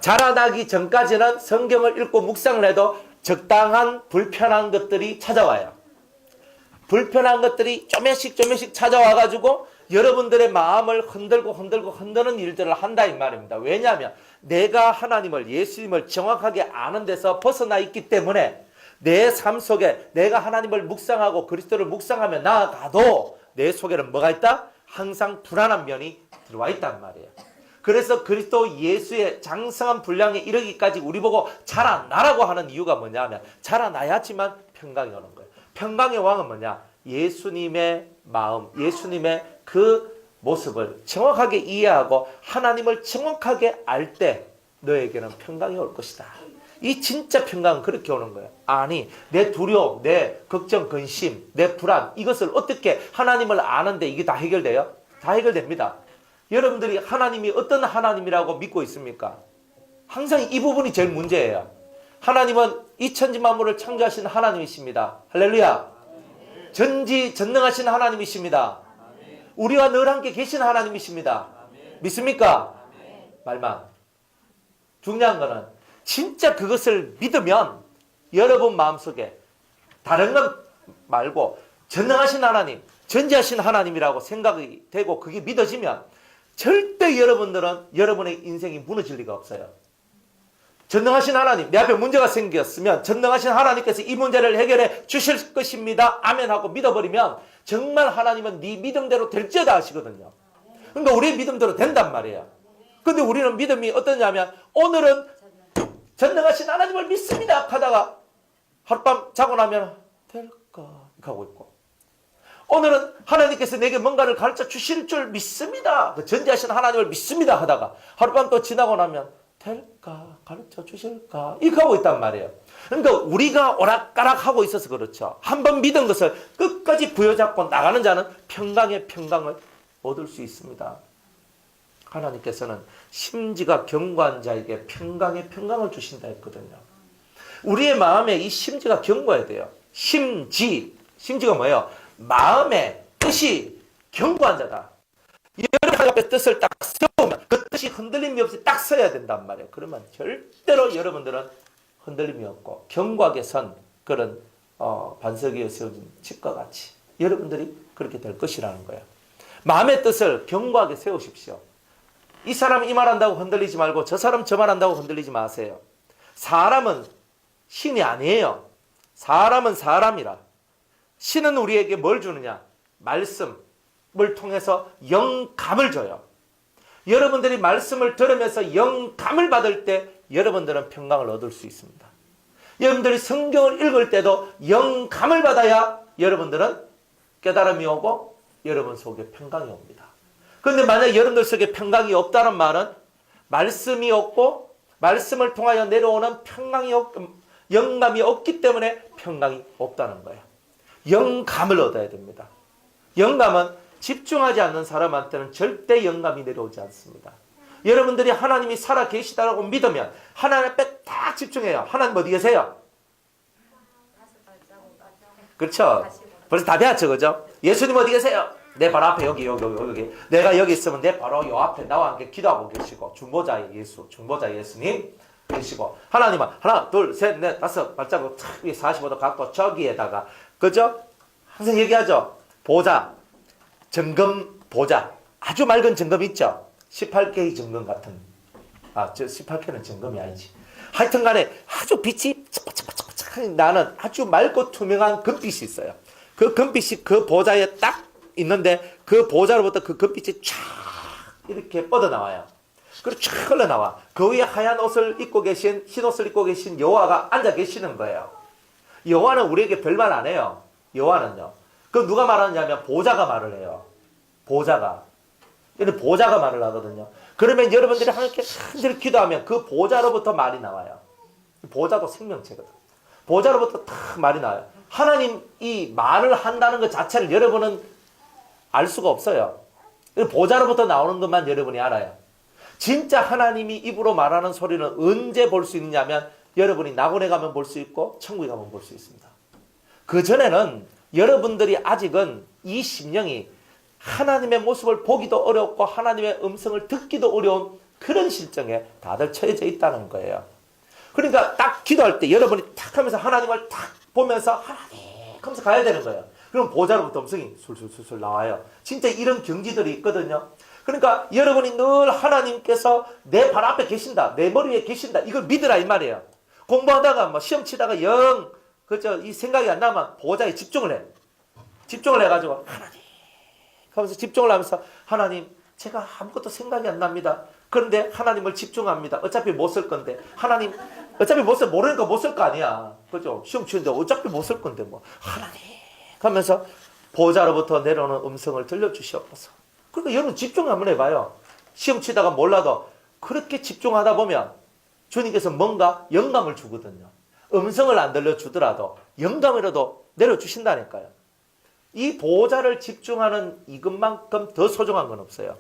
S1: 자라나기 전까지는 성경을 읽고 묵상을 해도 적당한 불편한 것들이 찾아와요. 불편한 것들이 조금씩 찾아와가지고 여러분들의 마음을 흔드는 일들을 한다 이 말입니다. 왜냐하면 내가 하나님을 예수님을 정확하게 아는 데서 벗어나 있기 때문에 내 삶 속에 내가 하나님을 묵상하고 그리스도를 묵상하며 나아가도 내 속에는 뭐가 있다? 항상 불안한 면이 들어와 있단 말이에요. 그래서 그리스도 예수의 장성한 분량에 이르기까지 우리 보고 자라나라고 하는 이유가 뭐냐면 자라나야지만 평강이 오는 거예요. 평강의 왕은 뭐냐? 예수님의 마음, 예수님의 그 모습을 정확하게 이해하고 하나님을 정확하게 알 때 너에게는 평강이 올 것이다. 이 진짜 평강은 그렇게 오는 거예요. 아니, 내 두려움, 내 걱정, 근심, 내 불안 이것을 어떻게 하나님을 아는데 이게 다 해결돼요? 다 해결됩니다. 여러분들이 하나님이 어떤 하나님이라고 믿고 있습니까? 항상 이 부분이 제일 문제예요. 하나님은 이 천지 만물을 창조하신 하나님이십니다. 할렐루야. 전지전능하신 하나님이십니다. 우리와 늘 함께 계신 하나님이십니다. 믿습니까? 말만. 중요한 거는 진짜 그것을 믿으면 여러분 마음속에 다른 것 말고 전능하신 하나님, 전지하신 하나님이라고 생각이 되고 그게 믿어지면 절대 여러분들은 여러분의 인생이 무너질 리가 없어요. 전능하신 하나님, 내 앞에 문제가 생겼으면 전능하신 하나님께서 이 문제를 해결해 주실 것입니다. 아멘 하고 믿어버리면 정말 하나님은 네 믿음대로 될지어다 하시거든요. 그러니까 우리의 믿음대로 된단 말이에요. 근데 우리는 믿음이 어떠냐면 오늘은 전능하신 하나님을 믿습니다 하다가 하룻밤 자고 나면 될까 하고 있고, 오늘은 하나님께서 내게 뭔가를 가르쳐 주실 줄 믿습니다, 그 전지하신 하나님을 믿습니다 하다가 하룻밤 또 지나고 나면 될까 가르쳐 주실까 이렇게 하고 있단 말이에요. 그러니까 우리가 오락가락 하고 있어서 그렇죠. 한번 믿은 것을 끝까지 부여잡고 나가는 자는 평강의 평강을 얻을 수 있습니다. 하나님께서는 심지가 견고한 자에게 평강의 평강을 주신다 했거든요. 우리의 마음에 이 심지가 견고해야 돼요. 심지가 뭐예요? 마음의 뜻이 견고한 자다. 여러분 앞에 뜻을 딱 세우면 그 뜻이 흔들림이 없이 딱 서야 된단 말이에요. 그러면 절대로 여러분들은 흔들림이 없고 견고하게 선 그런 반석 위에 세워진 집과 같이 여러분들이 그렇게 될 것이라는 거예요. 마음의 뜻을 견고하게 세우십시오. 이 사람 이 말한다고 흔들리지 말고 저 사람 저 말한다고 흔들리지 마세요. 사람은 신이 아니에요. 사람은 사람이라. 신은 우리에게 뭘 주느냐? 말씀을 통해서 영감을 줘요. 여러분들이 말씀을 들으면서 영감을 받을 때 여러분들은 평강을 얻을 수 있습니다. 여러분들이 성경을 읽을 때도 영감을 받아야 여러분들은 깨달음이 오고 여러분 속에 평강이 옵니다. 그런데 만약 여러분들 속에 평강이 없다는 말은 말씀이 없고 말씀을 통하여 내려오는 영감이 없기 때문에 평강이 없다는 거예요. 영감을 얻어야 됩니다. 영감은 집중하지 않는 사람한테는 절대 영감이 내려오지 않습니다. 여러분들이 하나님이 살아 계시다고 믿으면 하나님 앞에 딱 집중해요. 하나님 어디 계세요? 그렇죠? 벌써 다 배웠죠, 그죠? 예수님 어디 계세요? 내 바로 앞에 여기. 내가 여기 있으면 내 바로 요 앞에 나와 함께 기도하고 계시고 중보자의 예수님 계시고, 하나님은 하나 둘 셋 넷 다섯 발자국 탁 위에 45도 갖고 저기에다가, 그죠? 항상 얘기하죠. 보자, 점검 보자. 아주 맑은 점검 있죠? 18K 점검 같은. 저 18K는 점검이 아니지. 하여튼 간에 아주 빛이 착착착착 나는 아주 맑고 투명한 금빛이 있어요. 그 금빛이 그 보자에 딱 있는데 그 보자로부터 그 금빛이 쫙 이렇게 뻗어나와요. 그리고 쫙 흘러나와. 그 위에 하얀 옷을 입고 계신, 흰 옷을 입고 계신 여호와가 앉아 계시는 거예요. 여호와는 우리에게 별말 안 해요. 여호와는요. 그 누가 말하느냐면 보자가 말을 해요. 보자가 말을 하거든요. 그러면 여러분들이 하나님께 한절 기도하면 그 보자로부터 말이 나와요. 보자도 생명체거든. 보자로부터 딱 말이 나와요. 하나님이 말을 한다는 것 자체를 여러분은 알 수가 없어요. 보자로부터 나오는 것만 여러분이 알아요. 진짜 하나님이 입으로 말하는 소리는 언제 볼 수 있느냐면 여러분이 낙원에 가면 볼 수 있고 천국에 가면 볼 수 있습니다. 그 전에는 여러분들이 아직은 이 심령이 하나님의 모습을 보기도 어렵고 하나님의 음성을 듣기도 어려운 그런 실정에 다들 처해져 있다는 거예요. 그러니까 딱 기도할 때 여러분이 탁 하면서 하나님을 탁 보면서 하나님 하면서 가야 되는 거예요. 그럼 보좌로부터 음성이 술술술술 나와요. 진짜 이런 경지들이 있거든요. 그러니까 여러분이 늘 하나님께서 내 발 앞에 계신다, 내 머리 위에 계신다, 이걸 믿으라 이 말이에요. 공부하다가 뭐 시험 치다가 이 생각이 안 나면 보좌에 집중을 해. 집중을 해가지고 하나님 하면서 집중을 하면서 하나님 제가 아무것도 생각이 안 납니다. 그런데 하나님을 집중합니다. 어차피 못 쓸 건데 하나님 어차피 모르니까 못 쓸 거 아니야. 그죠? 시험 치는데 어차피 못 쓸 건데 뭐 하나님 하면서 보좌로부터 내려오는 음성을 들려주시옵소서. 그러니까 여러분 집중 한번 해봐요. 시험 치다가 몰라도 그렇게 집중하다 보면 주님께서 뭔가 영감을 주거든요. 음성을 안 들려주더라도 영감이라도 내려주신다니까요. 이 보좌를 집중하는 이것만큼 더 소중한 건 없어요.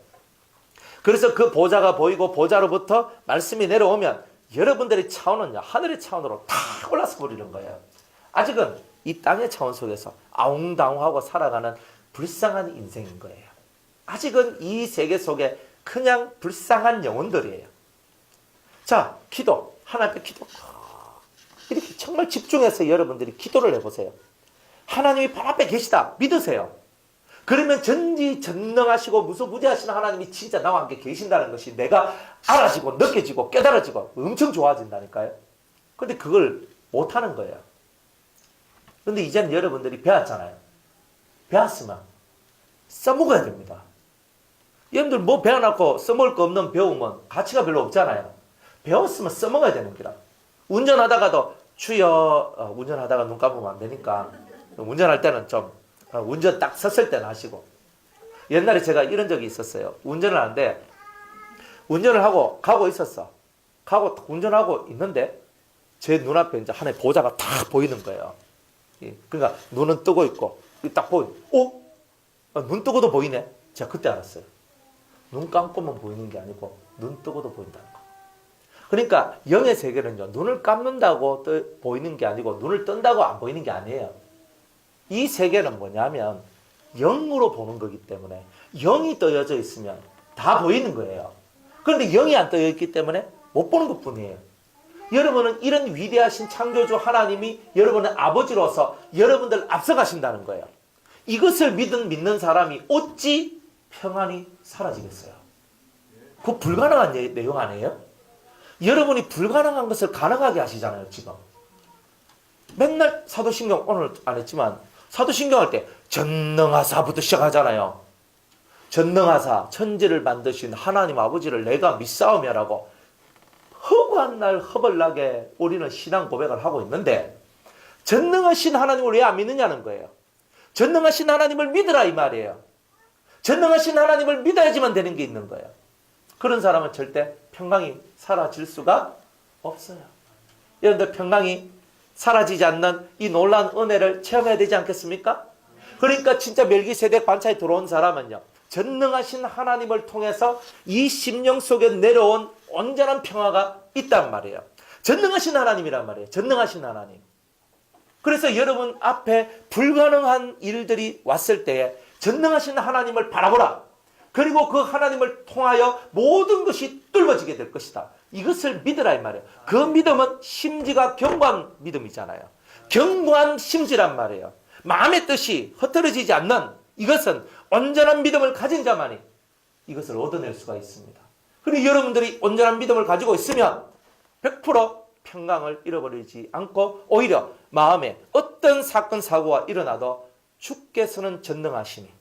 S1: 그래서 그 보좌가 보이고 보좌로부터 말씀이 내려오면 여러분들의 차원은요, 하늘의 차원으로 다 올라서 버리는 거예요. 아직은 이 땅의 차원 속에서 아웅다웅하고 살아가는 불쌍한 인생인 거예요. 아직은 이 세계 속에 그냥 불쌍한 영혼들이에요. 자, 기도. 하나님 앞에 기도. 이렇게 정말 집중해서 여러분들이 기도를 해보세요. 하나님이 발 앞에 계시다. 믿으세요. 그러면 전지전능하시고 무소부지하신 하나님이 진짜 나와 함께 계신다는 것이 내가 알아지고 느껴지고 깨달아지고 엄청 좋아진다니까요. 근데 그걸 못하는 거예요. 근데 이제는 여러분들이 배웠잖아요. 배웠으면 써먹어야 됩니다. 여러분들 뭐 배워놓고 써먹을 거 없는 배우면 가치가 별로 없잖아요. 배웠으면 써먹어야 되는 거라. 운전하다가도 주여, 운전하다가 눈 감으면 안 되니까 운전할 때는 좀 운전 딱 섰을 때는 하시고. 옛날에 제가 이런 적이 있었어요. 운전을 하는데 운전을 하고 가고 있었어. 가고 운전하고 있는데 제 눈앞에 이제 하나의 보자가 딱 보이는 거예요. 그러니까 눈은 뜨고 있고 딱 눈 뜨고도 보이네. 제가 그때 알았어요. 눈 감고만 보이는 게 아니고 눈 뜨고도 보인다는 거. 그러니까 영의 세계는요, 눈을 감는다고 보이는 게 아니고 눈을 뜬다고 안 보이는 게 아니에요. 이 세계는 뭐냐면 영으로 보는 거기 때문에 영이 떠여져 있으면 다 보이는 거예요. 그런데 영이 안 떠여 있기 때문에 못 보는 것 뿐이에요. 여러분은 이런 위대하신 창조주 하나님이 여러분의 아버지로서 여러분들 앞서가신다는 거예요. 이것을 믿는 사람이 어찌 평안이 사라지겠어요? 그거 불가능한 내용 아니에요? 여러분이 불가능한 것을 가능하게 하시잖아요, 지금. 맨날 사도신경, 오늘 안 했지만 사도신경 할 때 전능하사부터 시작하잖아요. 전능하사, 천지를 만드신 하나님 아버지를 내가 믿사오며라고 허구한 날 허벌나게 우리는 신앙 고백을 하고 있는데 전능하신 하나님을 왜 안 믿느냐는 거예요. 전능하신 하나님을 믿으라 이 말이에요. 전능하신 하나님을 믿어야지만 되는 게 있는 거예요. 그런 사람은 절대 평강이 사라질 수가 없어요. 여러분들 평강이 사라지지 않는 이 놀라운 은혜를 체험해야 되지 않겠습니까? 그러니까 진짜 멜기세덱 반차에 들어온 사람은요, 전능하신 하나님을 통해서 이 심령 속에 내려온 온전한 평화가 있단 말이에요. 전능하신 하나님이란 말이에요. 전능하신 하나님. 그래서 여러분 앞에 불가능한 일들이 왔을 때에 전능하신 하나님을 바라보라. 그리고 그 하나님을 통하여 모든 것이 뚫어지게 될 것이다. 이것을 믿으라 이 말이에요. 그 믿음은 심지가 견고한 믿음이잖아요. 견고한 심지란 말이에요. 마음의 뜻이 흩어지지 않는 이것은 온전한 믿음을 가진 자만이 이것을 얻어낼 수가 있습니다. 그리고 여러분들이 온전한 믿음을 가지고 있으면 100% 평강을 잃어버리지 않고 오히려 마음에 어떤 사건 사고가 일어나도 주께서는 전능하시니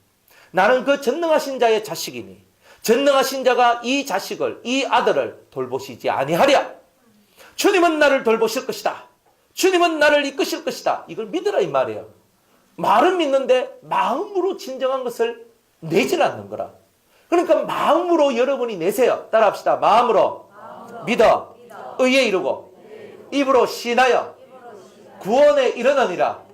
S1: 나는 그 전능하신 자의 자식이니 전능하신 자가 이 자식을 이 아들을 돌보시지 아니하랴. 주님은 나를 돌보실 것이다. 주님은 나를 이끄실 것이다. 이걸 믿으라 이 말이에요. 말은 믿는데 마음으로 진정한 것을 내질 않는 거라. 그러니까 마음으로 여러분이 내세요. 따라합시다. 마음으로 믿어 의에 이르고 입으로 신하여 구원에 이르느니라.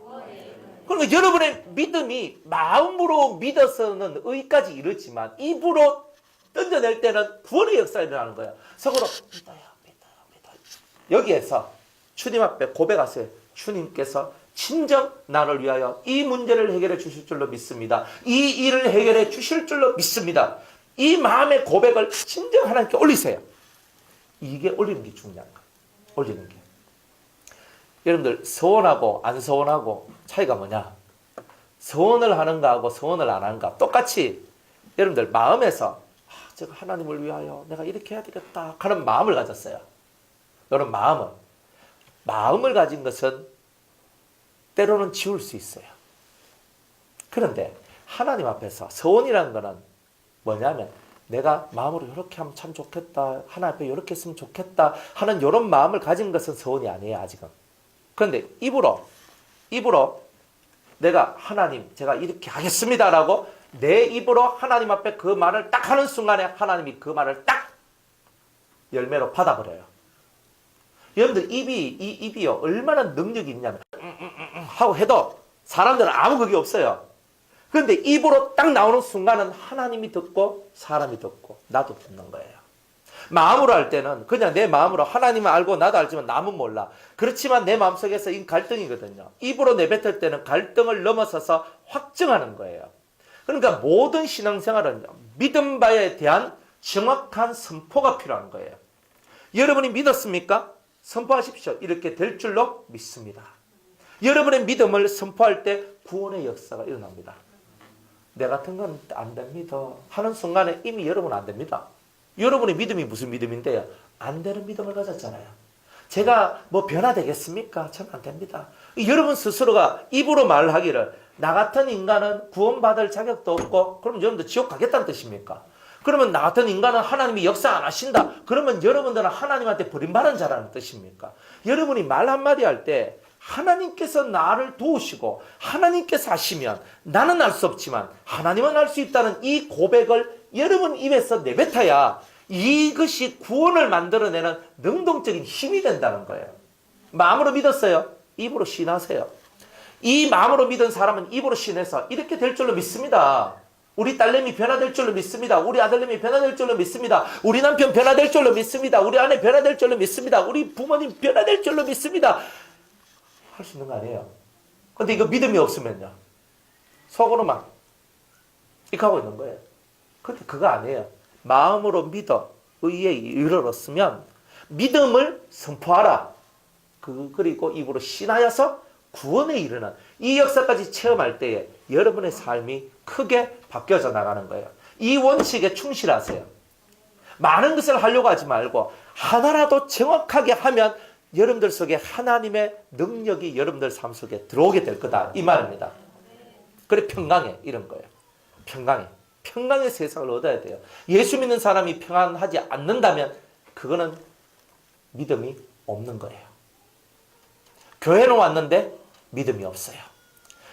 S1: 그러니까 여러분의 믿음이 마음으로 믿어서는 의까지 이르지만 입으로 던져낼 때는 구원의 역사가 일어나는 거예요. 속으로 믿어요. 여기에서 주님 앞에 고백하세요. 주님께서 진정 나를 위하여 이 문제를 해결해 주실 줄로 믿습니다. 이 일을 해결해 주실 줄로 믿습니다. 이 마음의 고백을 진정 하나님께 올리세요. 이게 올리는 게 중요한 거예요. 올리는 게. 여러분들 서원하고 안 서원하고 차이가 뭐냐? 서원을 하는가 하고 서원을 안 하는가 똑같이 여러분들 마음에서 제가 하나님을 위하여 내가 이렇게 해야 되겠다 하는 마음을 가졌어요. 여러분 마음을 가진 것은 때로는 지울 수 있어요. 그런데 하나님 앞에서 서원이라는 거는 뭐냐면 내가 마음으로 이렇게 하면 참 좋겠다, 하나님 앞에 이렇게 했으면 좋겠다 하는 이런 마음을 가진 것은 서원이 아니에요. 아직은. 그런데 입으로 내가 하나님 제가 이렇게 하겠습니다라고 내 입으로 하나님 앞에 그 말을 딱 하는 순간에 하나님이 그 말을 딱 열매로 받아버려요. 여러분들 이 입이요 얼마나 능력이 있냐면 하고 해도 사람들은 아무 그게 없어요. 그런데 입으로 딱 나오는 순간은 하나님이 듣고 사람이 듣고 나도 듣는 거예요. 마음으로 할 때는 그냥 내 마음으로 하나님은 알고 나도 알지만 남은 몰라. 그렇지만 내 마음속에서 이 갈등이거든요. 입으로 내뱉을 때는 갈등을 넘어서서 확증하는 거예요. 그러니까 모든 신앙생활은 믿음 바에 대한 정확한 선포가 필요한 거예요. 여러분이 믿었습니까? 선포하십시오. 이렇게 될 줄로 믿습니다. 여러분의 믿음을 선포할 때 구원의 역사가 일어납니다. 내 같은 건 안 됩니다 하는 순간에 이미 여러분은 안 됩니다. 여러분의 믿음이 무슨 믿음인데요? 안 되는 믿음을 가졌잖아요. 제가 뭐 변화되겠습니까? 저는 안 됩니다. 여러분 스스로가 입으로 말하기를 나 같은 인간은 구원받을 자격도 없고 그러면 여러분들 지옥 가겠다는 뜻입니까? 그러면 나 같은 인간은 하나님이 역사 안 하신다. 그러면 여러분들은 하나님한테 버림받은 자라는 뜻입니까? 여러분이 말 한마디 할 때 하나님께서 나를 도우시고 하나님께서 하시면 나는 알 수 없지만 하나님은 알 수 있다는 이 고백을 여러분 입에서 내뱉어야 이것이 구원을 만들어내는 능동적인 힘이 된다는 거예요. 마음으로 믿었어요. 입으로 신하세요. 이 마음으로 믿은 사람은 입으로 신해서 이렇게 될 줄로 믿습니다. 우리 딸내미 변화될 줄로 믿습니다. 우리 아들내미 변화될 줄로 믿습니다. 우리 남편 변화될 줄로 믿습니다. 우리 아내 변화될 줄로 믿습니다. 우리 부모님 변화될 줄로 믿습니다. 할 수 있는 거 아니에요. 근데 이거 믿음이 없으면요. 속으로 막 이렇게 하고 있는 거예요. 근데 그거 아니에요. 마음으로 믿어 의에 이르렀으면 믿음을 선포하라. 그리고 입으로 신하여서 구원에 이르는 이 역사까지 체험할 때에 여러분의 삶이 크게 바뀌어져 나가는 거예요. 이 원칙에 충실하세요. 많은 것을 하려고 하지 말고 하나라도 정확하게 하면 여러분들 속에 하나님의 능력이 여러분들 삶 속에 들어오게 될 거다 이 말입니다. 그래 평강해 이런 거예요. 평강의 세상을 얻어야 돼요. 예수 믿는 사람이 평안하지 않는다면 그거는 믿음이 없는 거예요. 교회는 왔는데 믿음이 없어요.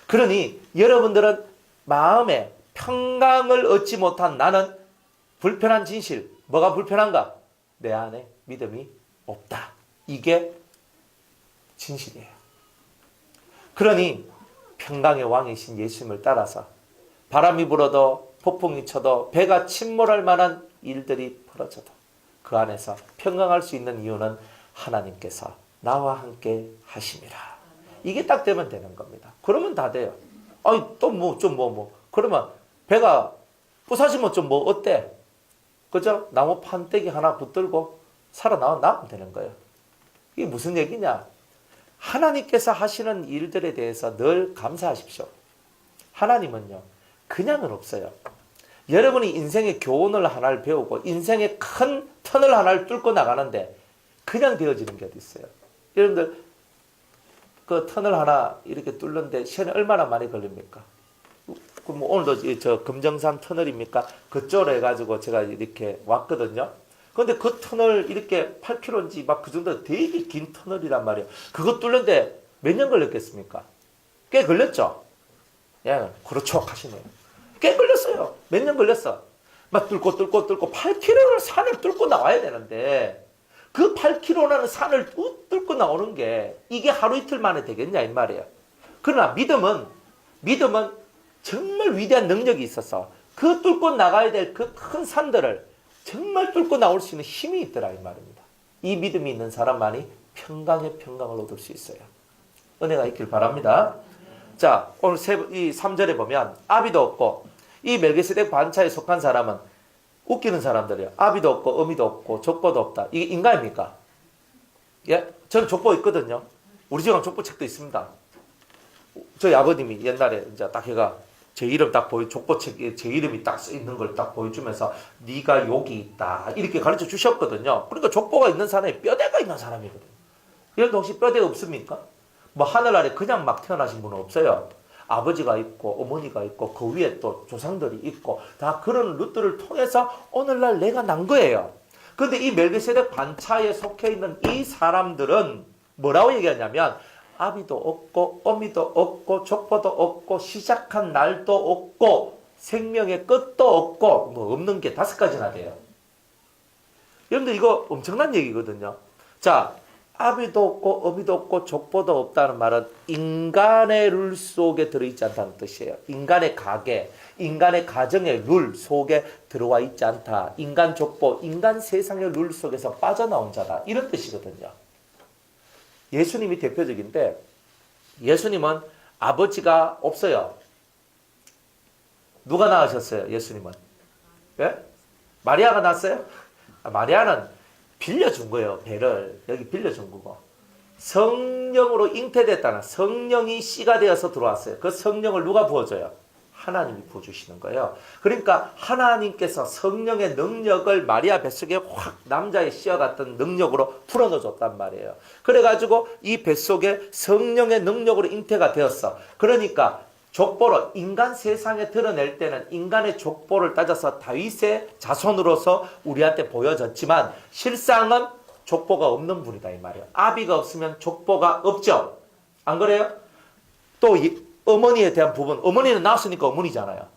S1: 그러니 여러분들은 마음에 평강을 얻지 못한 나는 불편한 진실. 뭐가 불편한가? 내 안에 믿음이 없다. 이게 진실이에요. 그러니 평강의 왕이신 예수님을 따라서 바람이 불어도 폭풍이 쳐도 배가 침몰할 만한 일들이 벌어져도 그 안에서 평강할 수 있는 이유는 하나님께서 나와 함께 하심이라. 이게 딱 되면 되는 겁니다. 그러면 다 돼요. 아니 또 그러면 배가 부사지면 좀 뭐 어때? 그죠? 나무 판때기 하나 붙들고 살아나면 되는 거예요. 이게 무슨 얘기냐? 하나님께서 하시는 일들에 대해서 늘 감사하십시오. 하나님은요 그냥은 없어요. 여러분이 인생의 교훈을 하나를 배우고 인생의 큰 턴을 하나를 뚫고 나가는데 그냥 되어지는 게 어디 있어요? 여러분들 그 턴을 하나 이렇게 뚫는데 시간이 얼마나 많이 걸립니까? 그럼 오늘도 저 금정산 터널입니까? 그쪽으로 해가지고 제가 이렇게 왔거든요. 근데 그 터널 이렇게 8km인지 막 그 정도 되게 긴 터널이란 말이에요. 그거 뚫는데 몇 년 걸렸겠습니까? 꽤 걸렸죠? 예, 그렇죠 하시네요. 꽤 걸렸어요. 몇 년 걸렸어. 막 뚫고 8km를 산을 뚫고 나와야 되는데 그 8km라는 산을 뚫고 나오는 게 이게 하루 이틀 만에 되겠냐 이 말이에요. 그러나 믿음은 정말 위대한 능력이 있어서 그 뚫고 나가야 될 그 큰 산들을 정말 뚫고 나올 수 있는 힘이 있더라 이 말입니다. 이 믿음이 있는 사람만이 평강의 평강을 얻을 수 있어요. 은혜가 있길 바랍니다. 자, 오늘 이 3절에 보면 아비도 없고 이 멜기세덱 반차에 속한 사람은 웃기는 사람들이에요. 아비도 없고 어미도 없고 족보도 없다. 이게 인간입니까? 예, 저는 족보 있거든요. 우리 집은 족보책도 있습니다. 저희 아버님이 옛날에 이제 딱 해가 제 이름 딱 족보책에 제 이름이 딱 써 있는 걸 딱 보여주면서 네가 여기 있다 이렇게 가르쳐 주셨거든요. 그러니까 족보가 있는 사람이 뼈대가 있는 사람이거든요. 여러분 혹시 뼈대가 없습니까? 뭐 하늘 아래 그냥 막 태어나신 분은 없어요. 아버지가 있고 어머니가 있고 그 위에 또 조상들이 있고 다 그런 루트를 통해서 오늘날 내가 난 거예요. 그런데 이 멜기세덱 반차에 속해 있는 이 사람들은 뭐라고 얘기하냐면 아비도 없고 어미도 없고 족보도 없고 시작한 날도 없고 생명의 끝도 없고 뭐 없는 게 5가지나 돼요. 여러분들 이거 엄청난 얘기거든요. 자, 아비도 없고 어미도 없고 족보도 없다는 말은 인간의 룰 속에 들어있지 않다는 뜻이에요. 인간의 가계, 인간의 가정의 룰 속에 들어와 있지 않다. 인간 족보, 인간 세상의 룰 속에서 빠져나온 자다. 이런 뜻이거든요. 예수님이 대표적인데 예수님은 아버지가 없어요. 누가 낳으셨어요? 예수님은? 예? 마리아가 낳았어요? 마리아는 빌려준 거예요. 배를 여기 빌려준 거고 성령으로 잉태됐다는 성령이 씨가 되어서 들어왔어요. 그 성령을 누가 부어줘요? 하나님이 부어주시는 거예요. 그러니까 하나님께서 성령의 능력을 마리아 뱃속에 확 남자의 씨와 같은 능력으로 풀어넣어줬단 말이에요. 그래가지고 이 뱃속에 성령의 능력으로 잉태가 되었어. 그러니까 족보로 인간 세상에 드러낼 때는 인간의 족보를 따져서 다윗의 자손으로서 우리한테 보여졌지만 실상은 족보가 없는 분이다 이 말이에요. 아비가 없으면 족보가 없죠. 안 그래요? 또 어머니에 대한 부분, 어머니는 낳았으니까 어머니잖아요.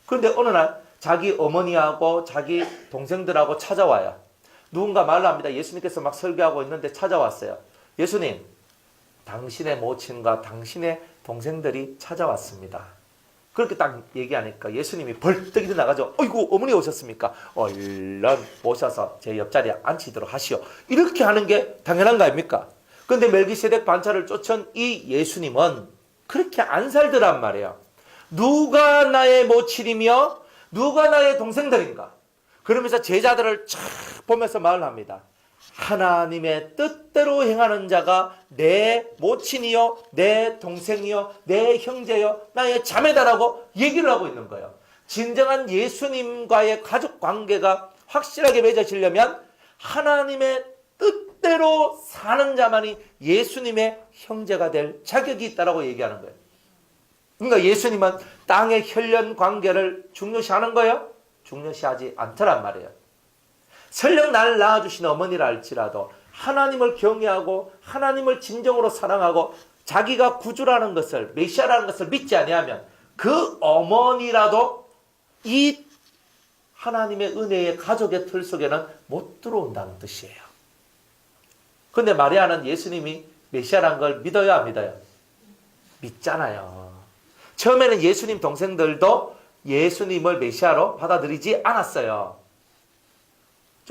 S1: 그런데 어느 날 자기 어머니하고 자기 동생들하고 찾아와요. 누군가 말을 합니다. 예수님께서 막 설교하고 있는데 찾아왔어요. 예수님, 당신의 모친과 당신의 동생들이 찾아왔습니다. 그렇게 딱 얘기하니까 예수님이 벌떡 일어나가지고 어이구 어머니 오셨습니까? 얼른 모셔서 제 옆자리에 앉히도록 하시오. 이렇게 하는 게 당연한 거 아닙니까? 그런데 멜기세덱 반차를 쫓은 이 예수님은 그렇게 안 살더란 말이에요. 누가 나의 모친이며 누가 나의 동생들인가? 그러면서 제자들을 쫙 보면서 말을 합니다. 하나님의 뜻대로 행하는 자가 내 모친이요, 내 동생이요, 내 형제요, 나의 자매다라고 얘기를 하고 있는 거예요. 진정한 예수님과의 가족 관계가 확실하게 맺어지려면 하나님의 뜻대로 사는 자만이 예수님의 형제가 될 자격이 있다라고 얘기하는 거예요. 그러니까 예수님은 땅의 혈연 관계를 중요시하는 거예요? 중요시하지 않더란 말이에요. 설령 나를 낳아주신 어머니라 할지라도 하나님을 경외하고 하나님을 진정으로 사랑하고 자기가 구주라는 것을, 메시아라는 것을 믿지 아니하면 그 어머니라도 이 하나님의 은혜의 가족의 틀 속에는 못 들어온다는 뜻이에요. 그런데 마리아는 예수님이 메시아라는 걸 믿어요, 안 믿어요? 믿잖아요. 처음에는 예수님 동생들도 예수님을 메시아로 받아들이지 않았어요.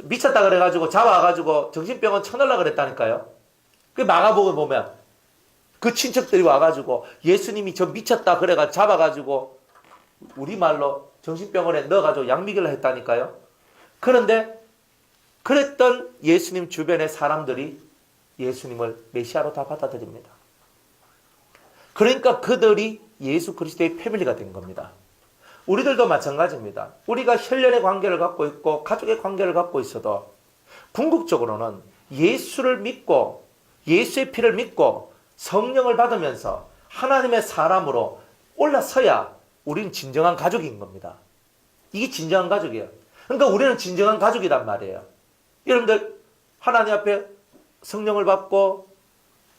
S1: 미쳤다 그래가지고 잡아가지고 정신병원 쳐넣으려고 그랬다니까요. 그 마가복음 보면 그 친척들이 와가지고 예수님이 저 미쳤다 그래가 잡아가지고 우리말로 정신병원에 넣어가지고 양미기를 했다니까요. 그런데 그랬던 예수님 주변의 사람들이 예수님을 메시아로 다 받아들입니다. 그러니까 그들이 예수 그리스도의 패밀리가 된 겁니다. 우리들도 마찬가지입니다. 우리가 혈연의 관계를 갖고 있고 가족의 관계를 갖고 있어도 궁극적으로는 예수를 믿고 예수의 피를 믿고 성령을 받으면서 하나님의 사람으로 올라서야 우리는 진정한 가족인 겁니다. 이게 진정한 가족이에요. 그러니까 우리는 진정한 가족이란 말이에요. 여러분들 하나님 앞에 성령을 받고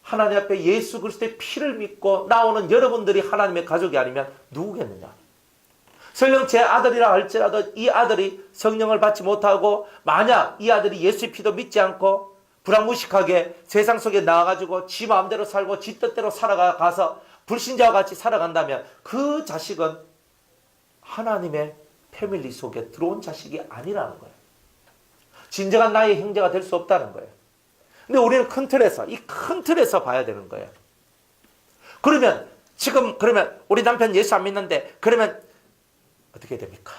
S1: 하나님 앞에 예수 그리스도의 피를 믿고 나오는 여러분들이 하나님의 가족이 아니면 누구겠느냐? 설령 제 아들이라 할지라도 이 아들이 성령을 받지 못하고 만약 이 아들이 예수의 피도 믿지 않고 불황무식하게 세상 속에 나와가지고 지 마음대로 살고 지 뜻대로 살아가서 불신자와 같이 살아간다면 그 자식은 하나님의 패밀리 속에 들어온 자식이 아니라는 거예요. 진정한 나의 형제가 될 수 없다는 거예요. 근데 우리는 큰 틀에서, 이 큰 틀에서 봐야 되는 거예요. 그러면 그러면 우리 남편 예수 안 믿는데 그러면 어떻게 됩니까?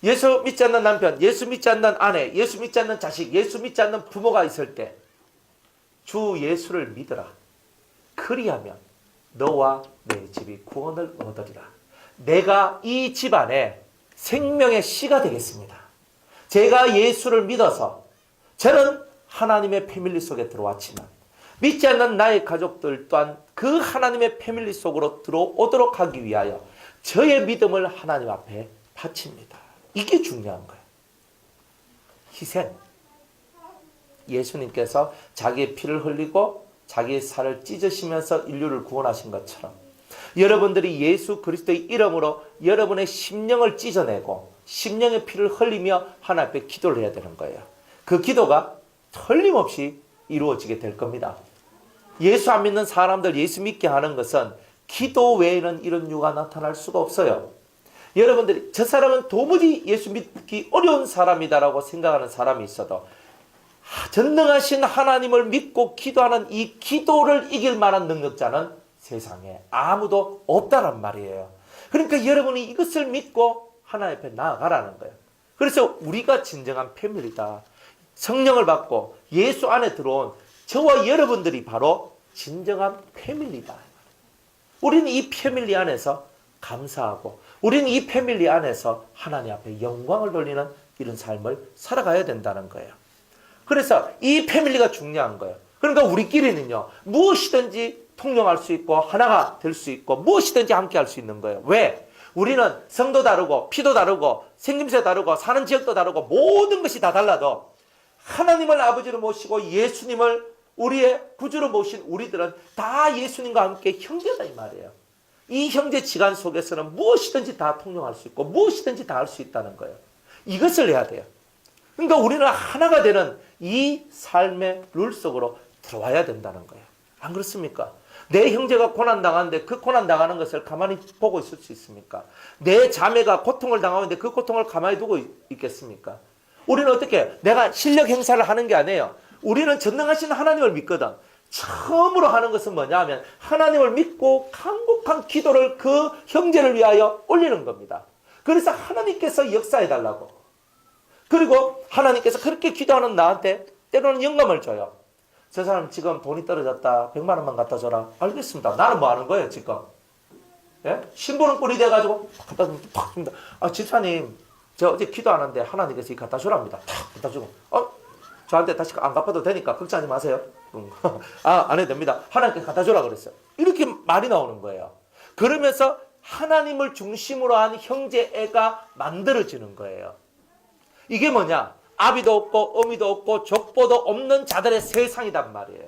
S1: 예수 믿지 않는 남편, 예수 믿지 않는 아내, 예수 믿지 않는 자식, 예수 믿지 않는 부모가 있을 때 주 예수를 믿으라. 그리하면 너와 내 집이 구원을 얻으리라. 내가 이 집안에 생명의 씨가 되겠습니다. 제가 예수를 믿어서 저는 하나님의 패밀리 속에 들어왔지만 믿지 않는 나의 가족들 또한 그 하나님의 패밀리 속으로 들어오도록 하기 위하여 저의 믿음을 하나님 앞에 바칩니다. 이게 중요한 거예요. 희생. 예수님께서 자기의 피를 흘리고 자기의 살을 찢으시면서 인류를 구원하신 것처럼 여러분들이 예수 그리스도의 이름으로 여러분의 심령을 찢어내고 심령의 피를 흘리며 하나님 앞에 기도를 해야 되는 거예요. 그 기도가 틀림없이 이루어지게 될 겁니다. 예수 안 믿는 사람들 예수 믿게 하는 것은 기도 외에는 이런 이유가 나타날 수가 없어요. 여러분들이 저 사람은 도무지 예수 믿기 어려운 사람이다라고 생각하는 사람이 있어도 전능하신 하나님을 믿고 기도하는 이 기도를 이길 만한 능력자는 세상에 아무도 없다란 말이에요. 그러니까 여러분이 이것을 믿고 하나님 앞에 나아가라는 거예요. 그래서 우리가 진정한 패밀리다. 성령을 받고 예수 안에 들어온 저와 여러분들이 바로 진정한 패밀리다. 우리는 이 패밀리 안에서 감사하고 우리는 이 패밀리 안에서 하나님 앞에 영광을 돌리는 이런 삶을 살아가야 된다는 거예요. 그래서 이 패밀리가 중요한 거예요. 그러니까 우리끼리는요, 무엇이든지 통용할 수 있고 하나가 될 수 있고 무엇이든지 함께 할 수 있는 거예요. 왜? 우리는 성도 다르고 피도 다르고 생김새 다르고 사는 지역도 다르고 모든 것이 다 달라도 하나님을 아버지로 모시고 예수님을 우리의 구주로 모신 우리들은 다 예수님과 함께 형제다 이 말이에요. 이 형제 지간 속에서는 무엇이든지 다 통용할 수 있고 무엇이든지 다 할 수 있다는 거예요. 이것을 해야 돼요. 그러니까 우리는 하나가 되는 이 삶의 룰 속으로 들어와야 된다는 거예요. 안 그렇습니까? 내 형제가 고난당하는데 그 고난당하는 것을 가만히 보고 있을 수 있습니까? 내 자매가 고통을 당하는데 그 고통을 가만히 두고 있겠습니까? 우리는 어떻게 내가 실력 행사를 하는 게 아니에요. 우리는 전능하신 하나님을 믿거든. 처음으로 하는 것은 뭐냐 하면 하나님을 믿고 간곡한 기도를 그 형제를 위하여 올리는 겁니다. 그래서 하나님께서 역사해달라고. 그리고 하나님께서 그렇게 기도하는 나한테 때로는 영감을 줘요. 저 사람 지금 돈이 떨어졌다. 100만 원만 갖다 줘라. 알겠습니다. 나는 뭐 하는 거예요 지금? 예? 신부는 꼴이 돼가지고 갖다 줍니다. 집사님 저 어제 기도하는데 하나님께서 갖다 주랍니다. 탁 갖다 주고 저한테 다시 안 갚아도 되니까 걱정하지 마세요. 안 해도 됩니다. 하나님께 갖다 주라 그랬어요. 이렇게 말이 나오는 거예요. 그러면서 하나님을 중심으로 한 형제애가 만들어지는 거예요. 이게 뭐냐? 아비도 없고 어미도 없고 족보도 없는 자들의 세상이란 말이에요.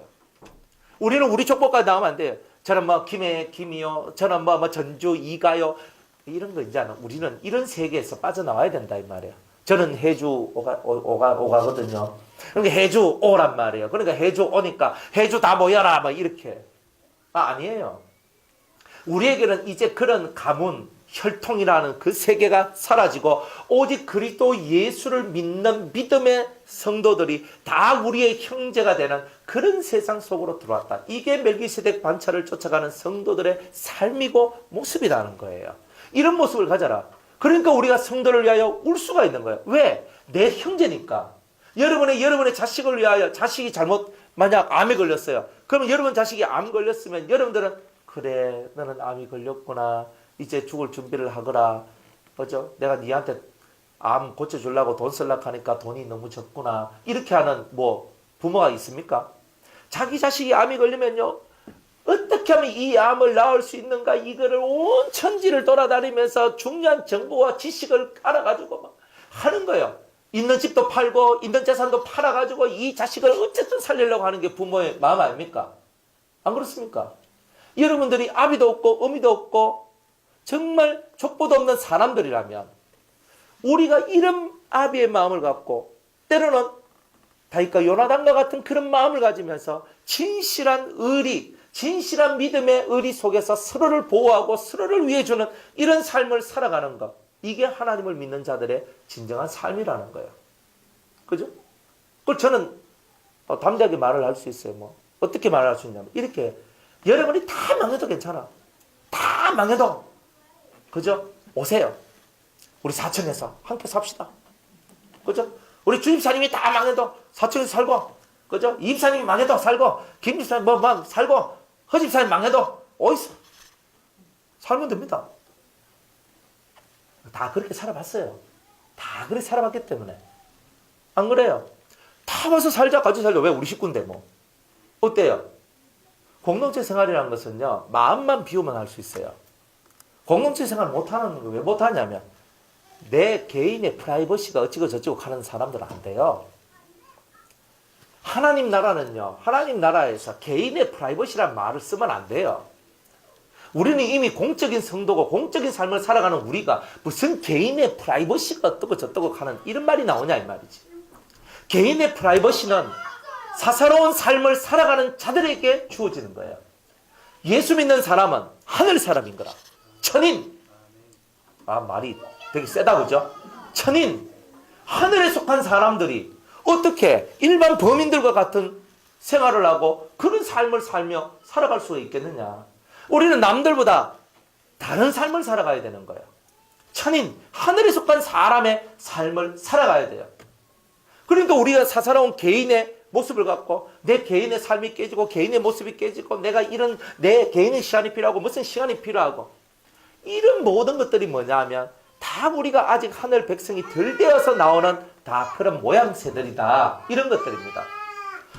S1: 우리는 우리 족보까지 나오면 안 돼요. 저는 뭐 김이요. 저는 뭐 전주 이가요. 이런 거 이제 우리는 이런 세계에서 빠져나와야 된다 이 말이에요. 저는 해주 오가거든요. 그러니까 해주 오란 말이에요. 그러니까 해주 오니까 해주 다 모여라 막 이렇게. 아니에요. 우리에게는 이제 그런 가문, 혈통이라는 그 세계가 사라지고 오직 그리스도 예수를 믿는 믿음의 성도들이 다 우리의 형제가 되는 그런 세상 속으로 들어왔다. 이게 멜기세덱 반차를 쫓아가는 성도들의 삶이고 모습이라는 거예요. 이런 모습을 가져라. 그러니까 우리가 성도를 위하여 울 수가 있는 거예요. 왜? 내 형제니까. 여러분의 자식을 위하여 자식이 만약 암에 걸렸어요. 그러면 여러분 자식이 암 걸렸으면 여러분들은 그래 너는 암이 걸렸구나. 이제 죽을 준비를 하거라. 그죠? 내가 니한테 암 고쳐주려고 돈 쓰려고 하니까 돈이 너무 적구나. 이렇게 하는 부모가 있습니까? 자기 자식이 암이 걸리면요. 어떻게 하면 이 암을 낳을 수 있는가 이거를 온 천지를 돌아다니면서 중요한 정보와 지식을 알아가지고 막 하는 거예요. 있는 집도 팔고 있는 재산도 팔아가지고 이 자식을 어쨌든 살리려고 하는 게 부모의 마음 아닙니까? 안 그렇습니까? 여러분들이 아비도 없고 어미도 없고 정말 족보도 없는 사람들이라면 우리가 이런 아비의 마음을 갖고 때로는 다윗과 요나단과 같은 그런 마음을 가지면서 진실한 의리, 진실한 믿음의 의리 속에서 서로를 보호하고 서로를 위해 주는 이런 삶을 살아가는 것. 이게 하나님을 믿는 자들의 진정한 삶이라는 거예요. 그죠? 그걸 저는 담대하게 말을 할 수 있어요. 어떻게 말을 할 수 있냐면 이렇게 여러분이 다 망해도 괜찮아. 다 망해도 그죠? 오세요. 우리 사천에서 함께 삽시다. 그죠? 우리 주임사님이 다 망해도 사천에서 살고, 그죠? 이임사님이 망해도 살고, 김집사님 살고, 허집사님 망해도 어디서 살면 됩니다. 다 그렇게 살아봤어요. 다 그렇게 살아봤기 때문에. 안 그래요? 다 와서 같이 살자. 왜 우리 식구인데 어때요? 공동체 생활이라는 것은요, 마음만 비우면 할 수 있어요. 공동체 생활 못하는 거 왜 못하냐면 내 개인의 프라이버시가 어찌고 저찌고 하는 사람들은 안 돼요. 하나님 나라는요, 하나님 나라에서 개인의 프라이버시란 말을 쓰면 안 돼요. 우리는 이미 공적인 성도고 공적인 삶을 살아가는 우리가 무슨 개인의 프라이버시가 어떻고 저떻고 하는 이런 말이 나오냐 이 말이지. 개인의 프라이버시는 사사로운 삶을 살아가는 자들에게 주어지는 거예요. 예수 믿는 사람은 하늘 사람인 거라. 천인. 말이 되게 세다 그죠? 천인. 하늘에 속한 사람들이 어떻게 일반 범인들과 같은 생활을 하고 그런 삶을 살며 살아갈 수가 있겠느냐. 우리는 남들보다 다른 삶을 살아가야 되는 거예요. 천인, 하늘에 속한 사람의 삶을 살아가야 돼요. 그러니까 우리가 사사로운 개인의 모습을 갖고 내 개인의 삶이 깨지고 개인의 모습이 깨지고 내가 이런 내 개인의 시간이 필요하고 무슨 시간이 필요하고 이런 모든 것들이 뭐냐 하면 다 우리가 아직 하늘 백성이 덜 되어서 나오는 다 그런 모양새들이다. 이런 것들입니다.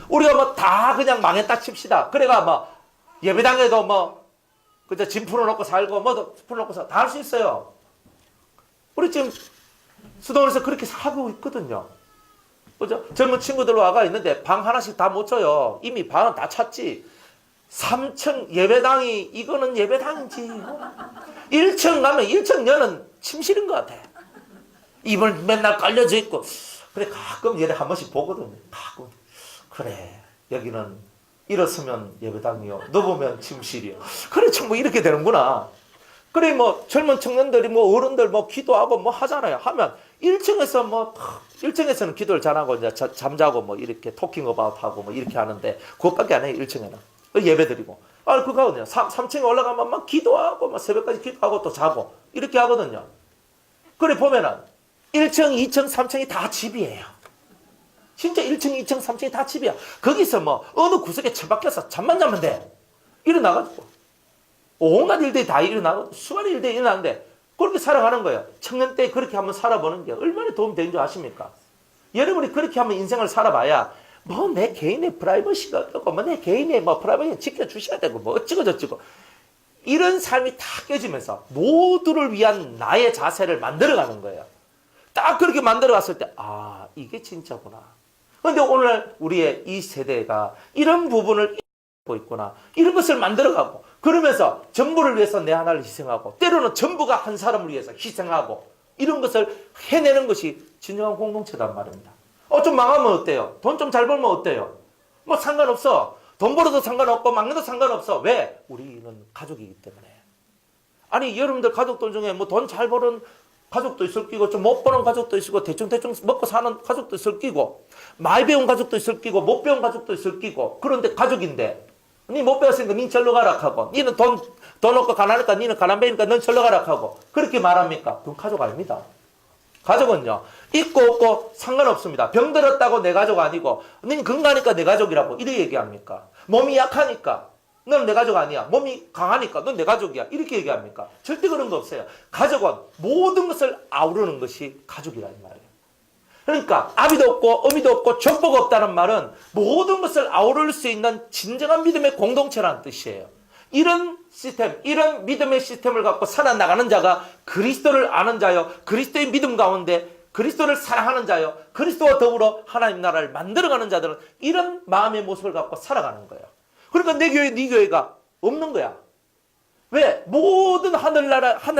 S1: 우리가 뭐 다 그냥 망했다 칩시다. 그래가 뭐 예배당에도 뭐 그저 짐 풀어놓고 살고 뭐 풀어놓고 다 할 수 있어요. 우리 지금 수도원에서 그렇게 하고 있거든요. 그죠? 젊은 친구들 와가 있는데 방 하나씩 다 못 줘요. 이미 방은 다 찼지. 3층 예배당이 이거는 예배당인지 1층 가면 1층 여는 침실인 것 같아. 이불 맨날 깔려져 있고. 그래 가끔 얘네 한 번씩 보거든요. 가끔. 그래 여기는 일어서면 예배당이요. 누우면 침실이요. 그래 뭐 이렇게 되는구나. 그래 뭐 젊은 청년들이 뭐 어른들 뭐 기도하고 뭐 하잖아요. 하면 1층에서 뭐 1층에서는 기도를 잘하고 이제 잠자고 뭐 이렇게 토킹 어바웃 하고 뭐 이렇게 하는데 그것밖에 안 해요. 1층에는 예배 드리고. 그거거든요. 3층에 올라가면 막 기도하고 막 새벽까지 기도하고 또 자고 이렇게 하거든요. 그래 보면은 1층, 2층, 3층이 다 집이에요. 진짜 1층, 2층, 3층이 다 집이야. 거기서 뭐 어느 구석에 처박혀서 잠만 자면 돼. 일어나가지고. 온갖 일들이 다 일어나고 수많은 일들이 일어나는데 그렇게 살아가는 거예요. 청년 때 그렇게 한번 살아보는 게 얼마나 도움이 되는 줄 아십니까? 여러분이 그렇게 한번 인생을 살아봐야 뭐 내 개인의 프라이버시가 없고 뭐 내 개인의 뭐 프라이버시 지켜주셔야 되고 뭐 어찌고 저찌고 이런 삶이 다 깨지면서 모두를 위한 나의 자세를 만들어가는 거예요. 딱 그렇게 만들어갔을 때 아 이게 진짜구나. 그런데 오늘 우리의 이 세대가 이런 부분을 잊고 있구나. 이런 것을 만들어가고 그러면서 전부를 위해서 내 하나를 희생하고 때로는 전부가 한 사람을 위해서 희생하고 이런 것을 해내는 것이 진정한 공동체단 말입니다. 좀 망하면 어때요? 돈 좀 잘 벌면 어때요? 뭐 상관없어. 돈 벌어도 상관없고 망해도 상관없어. 왜? 우리는 가족이기 때문에. 아니 여러분들 가족들 중에 뭐 돈 잘 버는 가족도 있을 끼고 좀 못 버는 가족도 있고 대충 먹고 사는 가족도 있을 끼고 많이 배운 가족도 있을 끼고 못 배운 가족도 있을 끼고 그런데 가족인데 니 못 배웠으니까 니 절로 가라 하고 니는 돈 없고 가난하니까 니는 가난배니까 넌 절로 가라 하고 그렇게 말합니까? 그건 가족 아닙니다. 가족은요 있고 없고 상관없습니다. 병들었다고 내 가족 아니고 니 건강하니까 내 가족이라고 이렇게 얘기합니까? 몸이 약하니까 너는 내 가족 아니야. 몸이 강하니까 넌 내 가족이야. 이렇게 얘기합니까? 절대 그런 거 없어요. 가족은 모든 것을 아우르는 것이 가족이라는 말이에요. 그러니까 아비도 없고 어미도 없고 족보가 없다는 말은 모든 것을 아우를 수 있는 진정한 믿음의 공동체라는 뜻이에요. 이런 시스템, 이런 믿음의 시스템을 갖고 살아나가는 자가 그리스도를 아는 자요. 그리스도의 믿음 가운데 그리스도를 사랑하는 자요. 그리스도와 더불어 하나님 나라를 만들어가는 자들은 이런 마음의 모습을 갖고 살아가는 거예요. 그러니까 내 교회, 네 교회가 없는 거야. 왜? 모든 하늘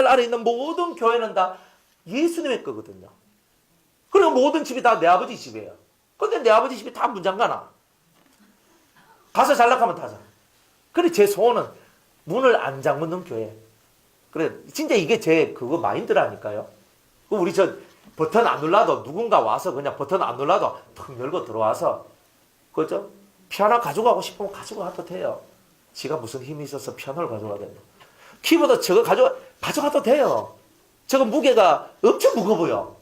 S1: 아래 있는 모든 교회는 다 예수님의 거거든요. 그리고 모든 집이 다 내 아버지 집이에요. 근데 내 아버지 집이 다 문장가나. 가서 잘락하면 타자. 그래, 제 소원은 문을 안 잠그는 교회. 그래, 진짜 이게 제 그거 마인드라니까요. 우리 버튼 안 눌러도 누군가 와서 그냥 버튼 안 눌러도 턱 열고 들어와서, 그죠? 피아노 가져가고 싶으면 가져가도 돼요. 지가 무슨 힘이 있어서 피아노를 가져가겠노. 키보드 저거 가져가도 돼요. 저거 무게가 엄청 무거워요.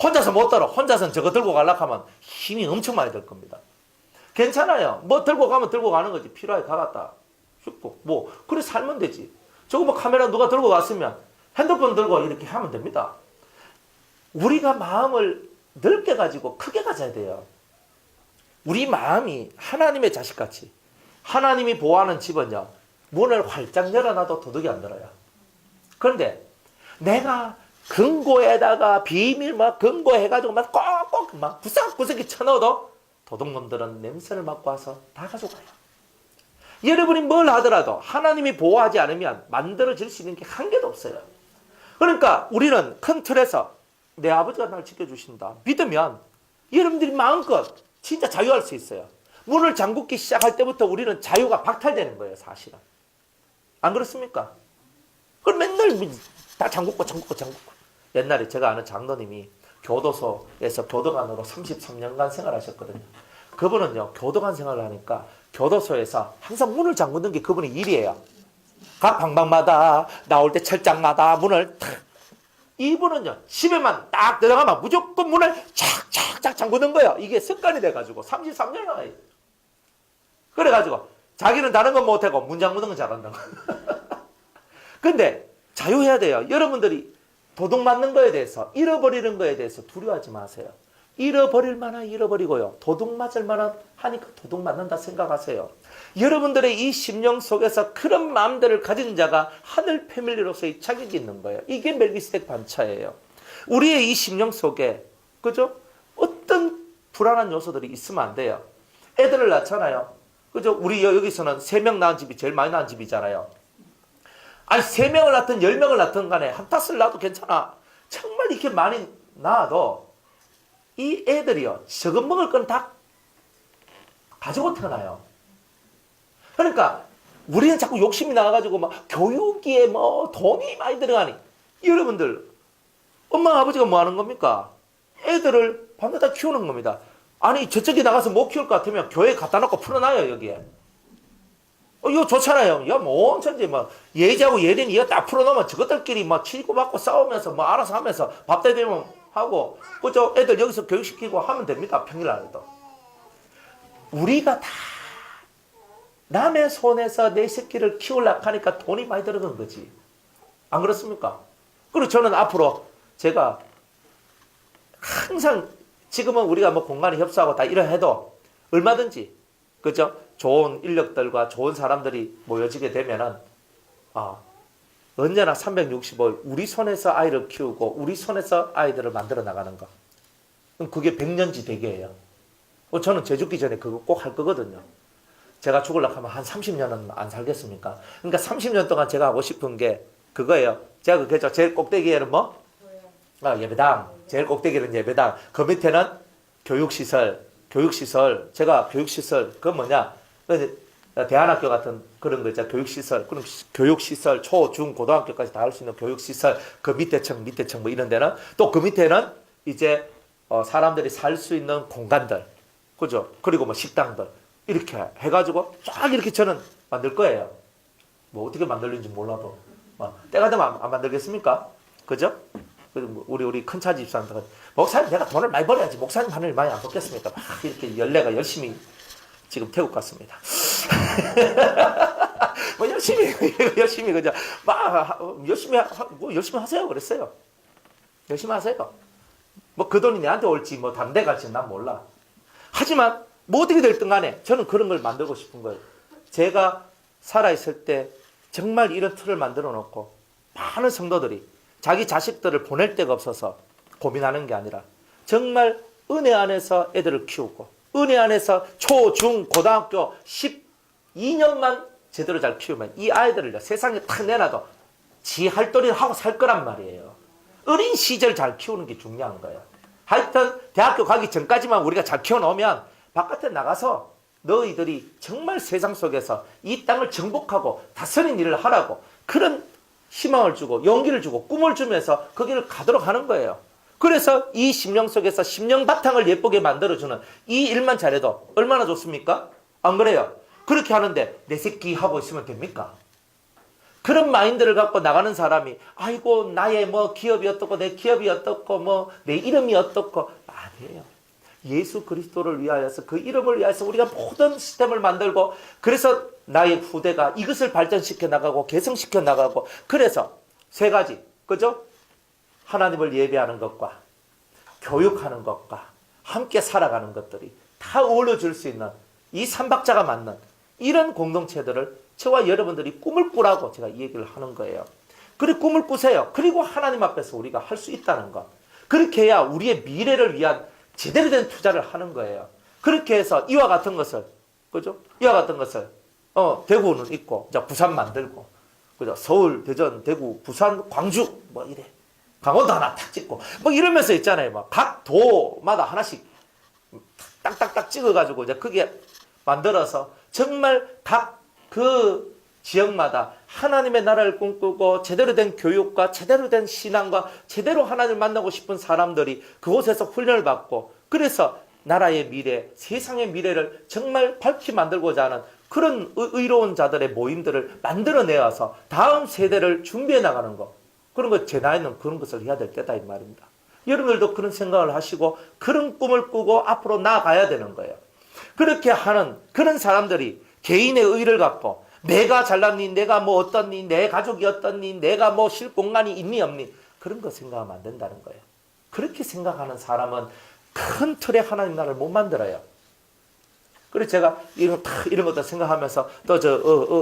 S1: 혼자서 못 들어. 혼자서는 저거 들고 가려고 하면 힘이 엄청 많이 들 겁니다. 괜찮아요. 뭐 들고 가면 들고 가는 거지. 필요하게 가갔다. 슉 뭐 그래 살면 되지. 저거 뭐 카메라 누가 들고 갔으면 핸드폰 들고 이렇게 하면 됩니다. 우리가 마음을 넓게 가지고 크게 가져야 돼요. 우리 마음이 하나님의 자식같이 하나님이 보호하는 집은요. 문을 활짝 열어놔도 도둑이 안 들어요. 그런데 내가 금고에다가 비밀 막 금고해가지고 막 꼭꼭 막 구석구석에 쳐넣어도 도둑놈들은 냄새를 맡고 와서 다 가져가요. 여러분이 뭘 하더라도 하나님이 보호하지 않으면 만들어질 수 있는 게 한 개도 없어요. 그러니까 우리는 큰 틀에서 내 아버지가 나를 지켜주신다 믿으면 여러분들이 마음껏 진짜 자유할 수 있어요. 문을 잠그기 시작할 때부터 우리는 자유가 박탈되는 거예요. 사실은. 안 그렇습니까? 그럼 맨날 다 잠그고 옛날에 제가 아는 장로님이 교도소에서 교도관으로 33년간 생활하셨거든요. 그분은요. 교도관 생활을 하니까 교도소에서 항상 문을 잠그는 게 그분의 일이에요. 각 방방마다 나올 때 철장마다 문을 탁. 이분은요. 집에만 딱 들어가면 무조건 문을 착착착 잠그는 거예요. 이게 습관이 돼가지고 33년을 그래가지고 자기는 다른 건 못하고 문 잠그는 건 잘한다고. 근데 자유해야 돼요. 여러분들이 도둑 맞는 거에 대해서, 잃어버리는 거에 대해서 두려워하지 마세요. 잃어버릴 만한 잃어버리고요. 도둑 맞을 만한 하니까 도둑 맞는다 생각하세요. 여러분들의 이 심령 속에서 그런 마음들을 가진 자가 하늘 패밀리로서의 자격이 있는 거예요. 이게 멜기세덱 반차예요. 우리의 이 심령 속에, 그죠? 어떤 불안한 요소들이 있으면 안 돼요. 애들을 낳잖아요. 그죠? 우리 여기서는 3명 낳은 집이 제일 많이 낳은 집이잖아요. 아니 3명을 낳든 10명을 낳든 간에 한 탓을 낳아도 괜찮아. 정말 이렇게 많이 낳아도 이 애들이요, 저거 먹을 건 다 가지고 태어나요. 그러니까 우리는 자꾸 욕심이 나가지고 막 교육비에 뭐 돈이 많이 들어가니, 여러분들 엄마 아버지가 뭐 하는 겁니까? 애들을 밤낮 키우는 겁니다. 아니 저쪽에 나가서 못 키울 것 같으면 교회 갖다 놓고 풀어놔요. 여기에 이거 좋잖아요. 야, 뭐 온천지 뭐 예지하고 예린이 이거 딱 풀어놓으면 저것들끼리 막 치고받고 싸우면서 뭐 알아서 하면서 밥 대대면 하고, 그죠? 애들 여기서 교육시키고 하면 됩니다. 평일날에도. 우리가 다 남의 손에서 내 새끼를 키우려고 하니까 돈이 많이 들어간 거지. 안 그렇습니까? 그리고 저는 앞으로 제가 항상, 지금은 우리가 뭐 공간에 협소하고 다 이러 해도 얼마든지, 그죠? 좋은 인력들과 좋은 사람들이 모여지게 되면은, 언제나 365일 우리 손에서 아이를 키우고 우리 손에서 아이들을 만들어 나가는 거. 그게 100년지 대계예요. 저는 제 죽기 전에 그거 꼭 할 거거든요. 제가 죽으려고 하면 한 30년은 안 살겠습니까? 그러니까 30년 동안 제가 하고 싶은 게 그거예요. 제가 그랬죠. 제일 꼭대기에는 뭐? 예배당. 제일 꼭대기는 예배당. 그 밑에는 교육시설. 제가 교육시설. 그건 뭐냐? 대안학교 같은 그런 거 있잖아요. 교육시설. 그럼 교육시설, 초, 중, 고등학교까지 다 할 수 있는 교육시설. 그 밑에 층 뭐 이런 데는. 또 그 밑에는 이제 사람들이 살 수 있는 공간들. 그죠? 그리고 뭐 식당들. 이렇게 해가지고 쫙 이렇게 저는 만들 거예요. 뭐 어떻게 만들는지 몰라도. 때가 되면 안 만들겠습니까? 그죠? 우리 큰 차 집사님들, 목사님 내가 돈을 많이 벌어야지 목사님 하늘 많이 안 벌겠습니까? 막 이렇게 연례가 열심히 지금 태국 갔습니다. 뭐 열심히 그죠? 막 열심히 하세요 그랬어요. 열심히 하세요. 뭐 그 돈이 내한테 올지 뭐 다른 데 갈지 난 몰라. 하지만 뭐 어떻게 됐든 간에 저는 그런 걸 만들고 싶은 거예요. 제가 살아있을 때 정말 이런 틀을 만들어 놓고 많은 성도들이 자기 자식들을 보낼 데가 없어서 고민하는 게 아니라 정말 은혜 안에서 애들을 키우고 은혜 안에서 초, 중, 고등학교 12년만 제대로 잘 키우면 이 아이들을 세상에 탁 내놔도 지 할 도리를 하고 살 거란 말이에요. 어린 시절 잘 키우는 게 중요한 거예요. 하여튼 대학교 가기 전까지만 우리가 잘 키워놓으면 바깥에 나가서 너희들이 정말 세상 속에서 이 땅을 정복하고 다스리는 일을 하라고 그런 희망을 주고 용기를 주고 꿈을 주면서 그 길을 가도록 하는 거예요. 그래서 이 심령 속에서 심령 바탕을 예쁘게 만들어주는 이 일만 잘해도 얼마나 좋습니까? 안 그래요? 그렇게 하는데 내 새끼 하고 있으면 됩니까? 그런 마인드를 갖고 나가는 사람이 아이고 나의 뭐 기업이 어떻고 내 기업이 어떻고 뭐 내 이름이 어떻고 아니에요. 예수 그리스도를 위하여서 그 이름을 위하여서 우리가 모든 시스템을 만들고 그래서 나의 후대가 이것을 발전시켜 나가고 개성시켜 나가고 그래서 3가지 그죠? 하나님을 예배하는 것과 교육하는 것과 함께 살아가는 것들이 다 어우러질 수 있는 이 3박자가 맞는 이런 공동체들을 저와 여러분들이 꿈을 꾸라고 제가 이 얘기를 하는 거예요. 그리고 꿈을 꾸세요. 그리고 하나님 앞에서 우리가 할 수 있다는 것. 그렇게 해야 우리의 미래를 위한 제대로 된 투자를 하는 거예요. 그렇게 해서 이와 같은 것을, 그죠? 이와 같은 것을, 대구는 있고, 이제 부산 만들고, 그죠? 서울, 대전, 대구, 부산, 광주, 뭐 이래. 강원도 하나 탁 찍고, 뭐 이러면서 있잖아요. 막 각 도마다 하나씩 딱딱딱 찍어가지고, 이제 그게 만들어서 정말 각 그 지역마다 하나님의 나라를 꿈꾸고 제대로 된 교육과 제대로 된 신앙과 제대로 하나님을 만나고 싶은 사람들이 그곳에서 훈련을 받고 그래서 나라의 미래, 세상의 미래를 정말 밝게 만들고자 하는 그런 의로운 자들의 모임들을 만들어내어서 다음 세대를 준비해 나가는 것. 그런 거 제 나이는 그런 것을 해야 될 때다 이 말입니다. 여러분들도 그런 생각을 하시고 그런 꿈을 꾸고 앞으로 나아가야 되는 거예요. 그렇게 하는 그런 사람들이 개인의 의를 갖고 내가 잘났니? 내가 뭐 어떻니? 내 가족이 어떻니? 내가 뭐 쉴 공간이 있니 없니? 그런 거 생각하면 안 된다는 거예요. 그렇게 생각하는 사람은 큰 틀에 하나님 나라를 못 만들어요. 그래서 제가 이런 것도 생각하면서 또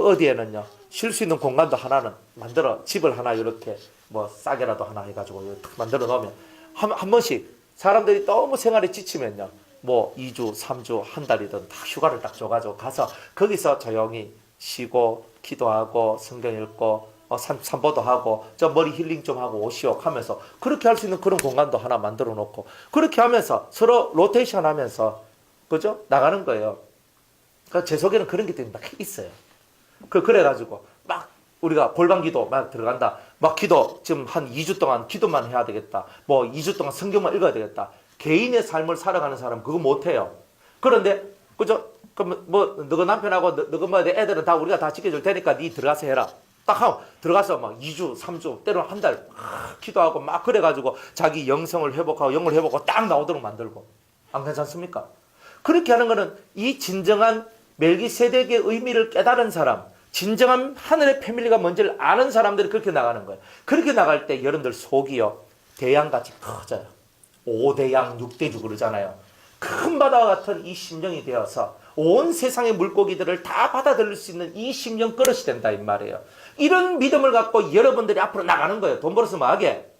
S1: 어디에는요, 쉴 수 있는 공간도 하나는 만들어, 집을 하나 이렇게 뭐 싸게라도 하나 해가지고 탁 만들어 놓으면 한 번씩 사람들이 너무 생활에 지치면요, 뭐 2주, 3주, 한 달이든 다 휴가를 딱 줘가지고 가서 거기서 조용히 쉬고 기도하고 성경 읽고 산보도 하고 저 머리 힐링 좀 하고 오시오 하면서 그렇게 할 수 있는 그런 공간도 하나 만들어 놓고 그렇게 하면서 서로 로테이션 하면서 그죠? 나가는 거예요. 그러니까 제 속에는 그런 게 막 있어요. 그래가지고 막 우리가 골방 기도 막 들어간다. 막 기도 지금 한 2주 동안 기도만 해야 되겠다. 뭐 2주 동안 성경만 읽어야 되겠다. 개인의 삶을 살아가는 사람 그거 못해요. 그런데 그죠? 그럼 뭐 너가 남편하고 너가 뭐 내 애들은 다 우리가 다 지켜줄 테니까 네 들어가서 해라. 딱 하고 들어가서 막 2주, 3주, 때로는 한 달 기도하고 막 그래가지고 자기 영성을 회복하고 영을 회복하고 딱 나오도록 만들고 안 괜찮습니까? 그렇게 하는 거는 이 진정한 멜기세덱의 의미를 깨달은 사람, 진정한 하늘의 패밀리가 뭔지를 아는 사람들이 그렇게 나가는 거예요. 그렇게 나갈 때 여러분들 속이요, 대양같이 커져요. 5대양, 6대주 그러잖아요. 큰 바다와 같은 이 심령이 되어서 온 세상의 물고기들을 다 받아들일 수 있는 이 심령 그릇이 된다 이 말이에요. 이런 믿음을 갖고 여러분들이 앞으로 나가는 거예요. 돈 벌어서 뭐 하게?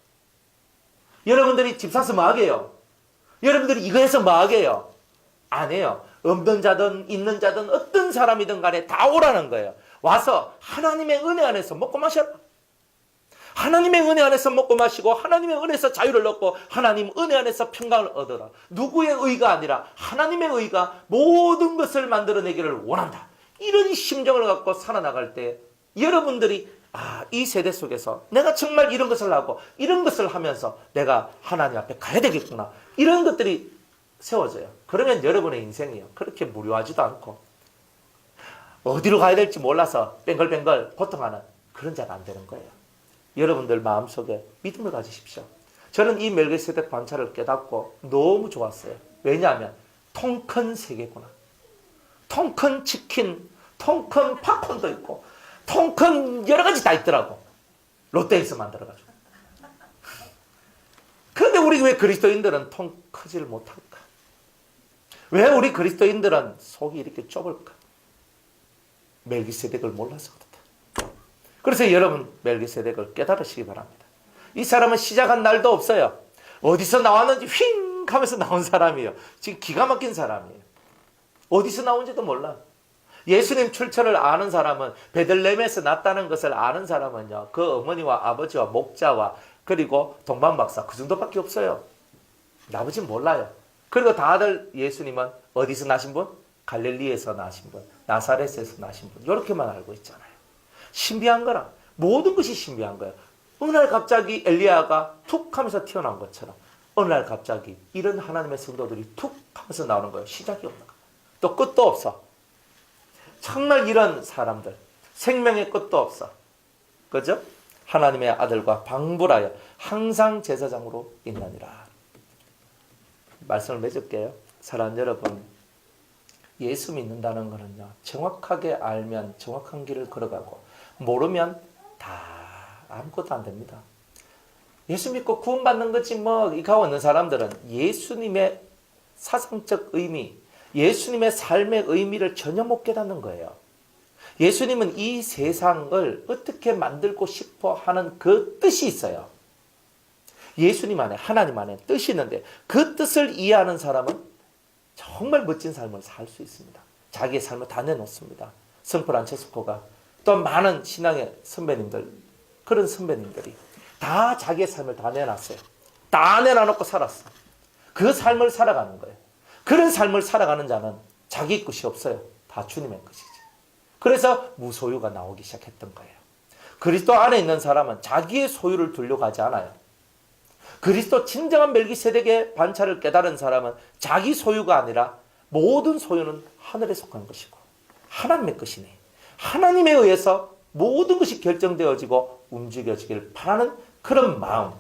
S1: 여러분들이 집 사서 뭐 하게요? 여러분들이 이거 해서 뭐 하게요? 안 해요. 없는 자든 있는 자든 어떤 사람이든 간에 다 오라는 거예요. 와서 하나님의 은혜 안에서 먹고 마셔라. 하나님의 은혜 안에서 먹고 마시고 하나님의 은혜에서 자유를 얻고 하나님 은혜 안에서 평강을 얻어라. 누구의 의가 아니라 하나님의 의가 모든 것을 만들어내기를 원한다. 이런 심정을 갖고 살아나갈 때 여러분들이 이 세대 속에서 내가 정말 이런 것을 하고 이런 것을 하면서 내가 하나님 앞에 가야 되겠구나. 이런 것들이 세워져요. 그러면 여러분의 인생이요, 그렇게 무료하지도 않고 어디로 가야 될지 몰라서 뱅글뱅글 고통하는 그런 자가 안 되는 거예요. 여러분들 마음속에 믿음을 가지십시오. 저는 이 멜기세덱 관찰을 깨닫고 너무 좋았어요. 왜냐하면 통 큰 세계구나. 통 큰 치킨, 통 큰 팝콘도 있고 통 큰 여러 가지 다 있더라고. 롯데에서 만들어가지고. 그런데 우리 왜 그리스도인들은 통 크지를 못할까? 왜 우리 그리스도인들은 속이 이렇게 좁을까? 멜기세덱을 몰라서 그렇다. 그래서 여러분 멜기세덱을 깨달으시기 바랍니다. 이 사람은 시작한 날도 없어요. 어디서 나왔는지 휙 하면서 나온 사람이에요. 지금 기가 막힌 사람이에요. 어디서 나온지도 몰라. 예수님 출처를 아는 사람은, 베들레헴에서 났다는 것을 아는 사람은요, 그 어머니와 아버지와 목자와 그리고 동방박사 그 정도밖에 없어요. 나머지는 몰라요. 그리고 다들 예수님은 어디서 나신 분? 갈릴리에서 나신 분, 나사렛에서 나신 분, 이렇게만 알고 있잖아요. 신비한 거라. 모든 것이 신비한 거예요. 어느 날 갑자기 엘리야가 툭 하면서 튀어나온 것처럼 어느 날 갑자기 이런 하나님의 성도들이 툭 하면서 나오는 거예요. 시작이 없는 거예요. 또 끝도 없어. 정말 이런 사람들 생명의 끝도 없어. 그죠? 하나님의 아들과 방불하여 항상 제사장으로 있느니라. 말씀을 맺을게요. 사랑하는 여러분, 예수 믿는다는 것은요, 정확하게 알면 정확한 길을 걸어가고 모르면 다 아무것도 안 됩니다. 예수 믿고 구원받는 거지 뭐 이가고 있는 사람들은 예수님의 사상적 의미, 예수님의 삶의 의미를 전혀 못 깨닫는 거예요. 예수님은 이 세상을 어떻게 만들고 싶어 하는 그 뜻이 있어요. 예수님 안에, 하나님 안에 뜻이 있는데 그 뜻을 이해하는 사람은 정말 멋진 삶을 살 수 있습니다. 자기의 삶을 다 내놓습니다. 성 프란체스코가 또 많은 신앙의 선배님들, 그런 선배님들이 다 자기의 삶을 다 내놨어요. 다 내놔놓고 살았어. 그 삶을 살아가는 거예요. 그런 삶을 살아가는 자는 자기 것이 없어요. 다 주님의 것이지. 그래서 무소유가 나오기 시작했던 거예요. 그리스도 안에 있는 사람은 자기의 소유를 두려고 하지 않아요. 그리스도 진정한 멜기세덱의 반차를 깨달은 사람은 자기 소유가 아니라 모든 소유는 하늘에 속한 것이고 하나님의 것이니 하나님에 의해서 모든 것이 결정되어지고 움직여지길 바라는 그런 마음,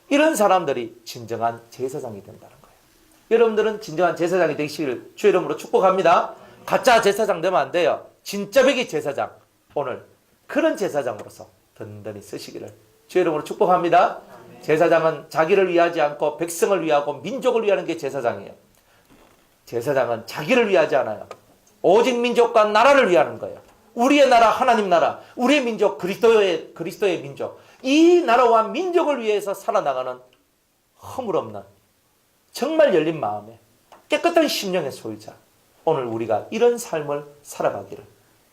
S1: 이런 사람들이 진정한 제사장이 된다는 거예요. 여러분들은 진정한 제사장이 되시길 주의 이름으로 축복합니다. 가짜 제사장 되면 안 돼요. 진짜 백이 제사장, 오늘 그런 제사장으로서 든든히 쓰시기를 주의 이름으로 축복합니다. 제사장은 자기를 위하지 않고 백성을 위하고 민족을 위하는 게 제사장이에요. 제사장은 자기를 위하지 않아요. 오직 민족과 나라를 위하는 거예요. 우리의 나라, 하나님 나라, 우리의 민족, 그리스도의 민족, 이 나라와 민족을 위해서 살아나가는 허물없는 정말 열린 마음에 깨끗한 심령의 소유자, 오늘 우리가 이런 삶을 살아가기를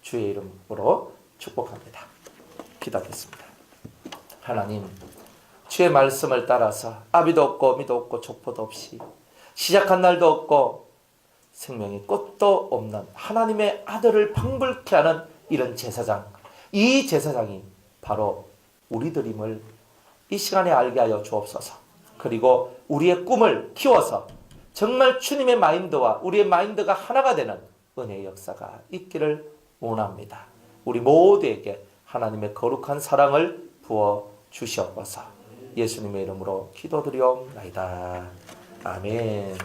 S1: 주의 이름으로 축복합니다. 기도하겠습니다. 하나님, 주의 말씀을 따라서 아비도 없고 어미도 없고 족보도 없이 시작한 날도 없고 생명이 끝도 없는 하나님의 아들을 방불케 하는 이런 제사장, 이 제사장이 바로 우리들임을 이 시간에 알게 하여 주옵소서. 그리고 우리의 꿈을 키워서 정말 주님의 마인드와 우리의 마인드가 하나가 되는 은혜의 역사가 있기를 원합니다. 우리 모두에게 하나님의 거룩한 사랑을 부어 주시옵소서. 예수님의 이름으로 기도드리옵나이다. 아멘.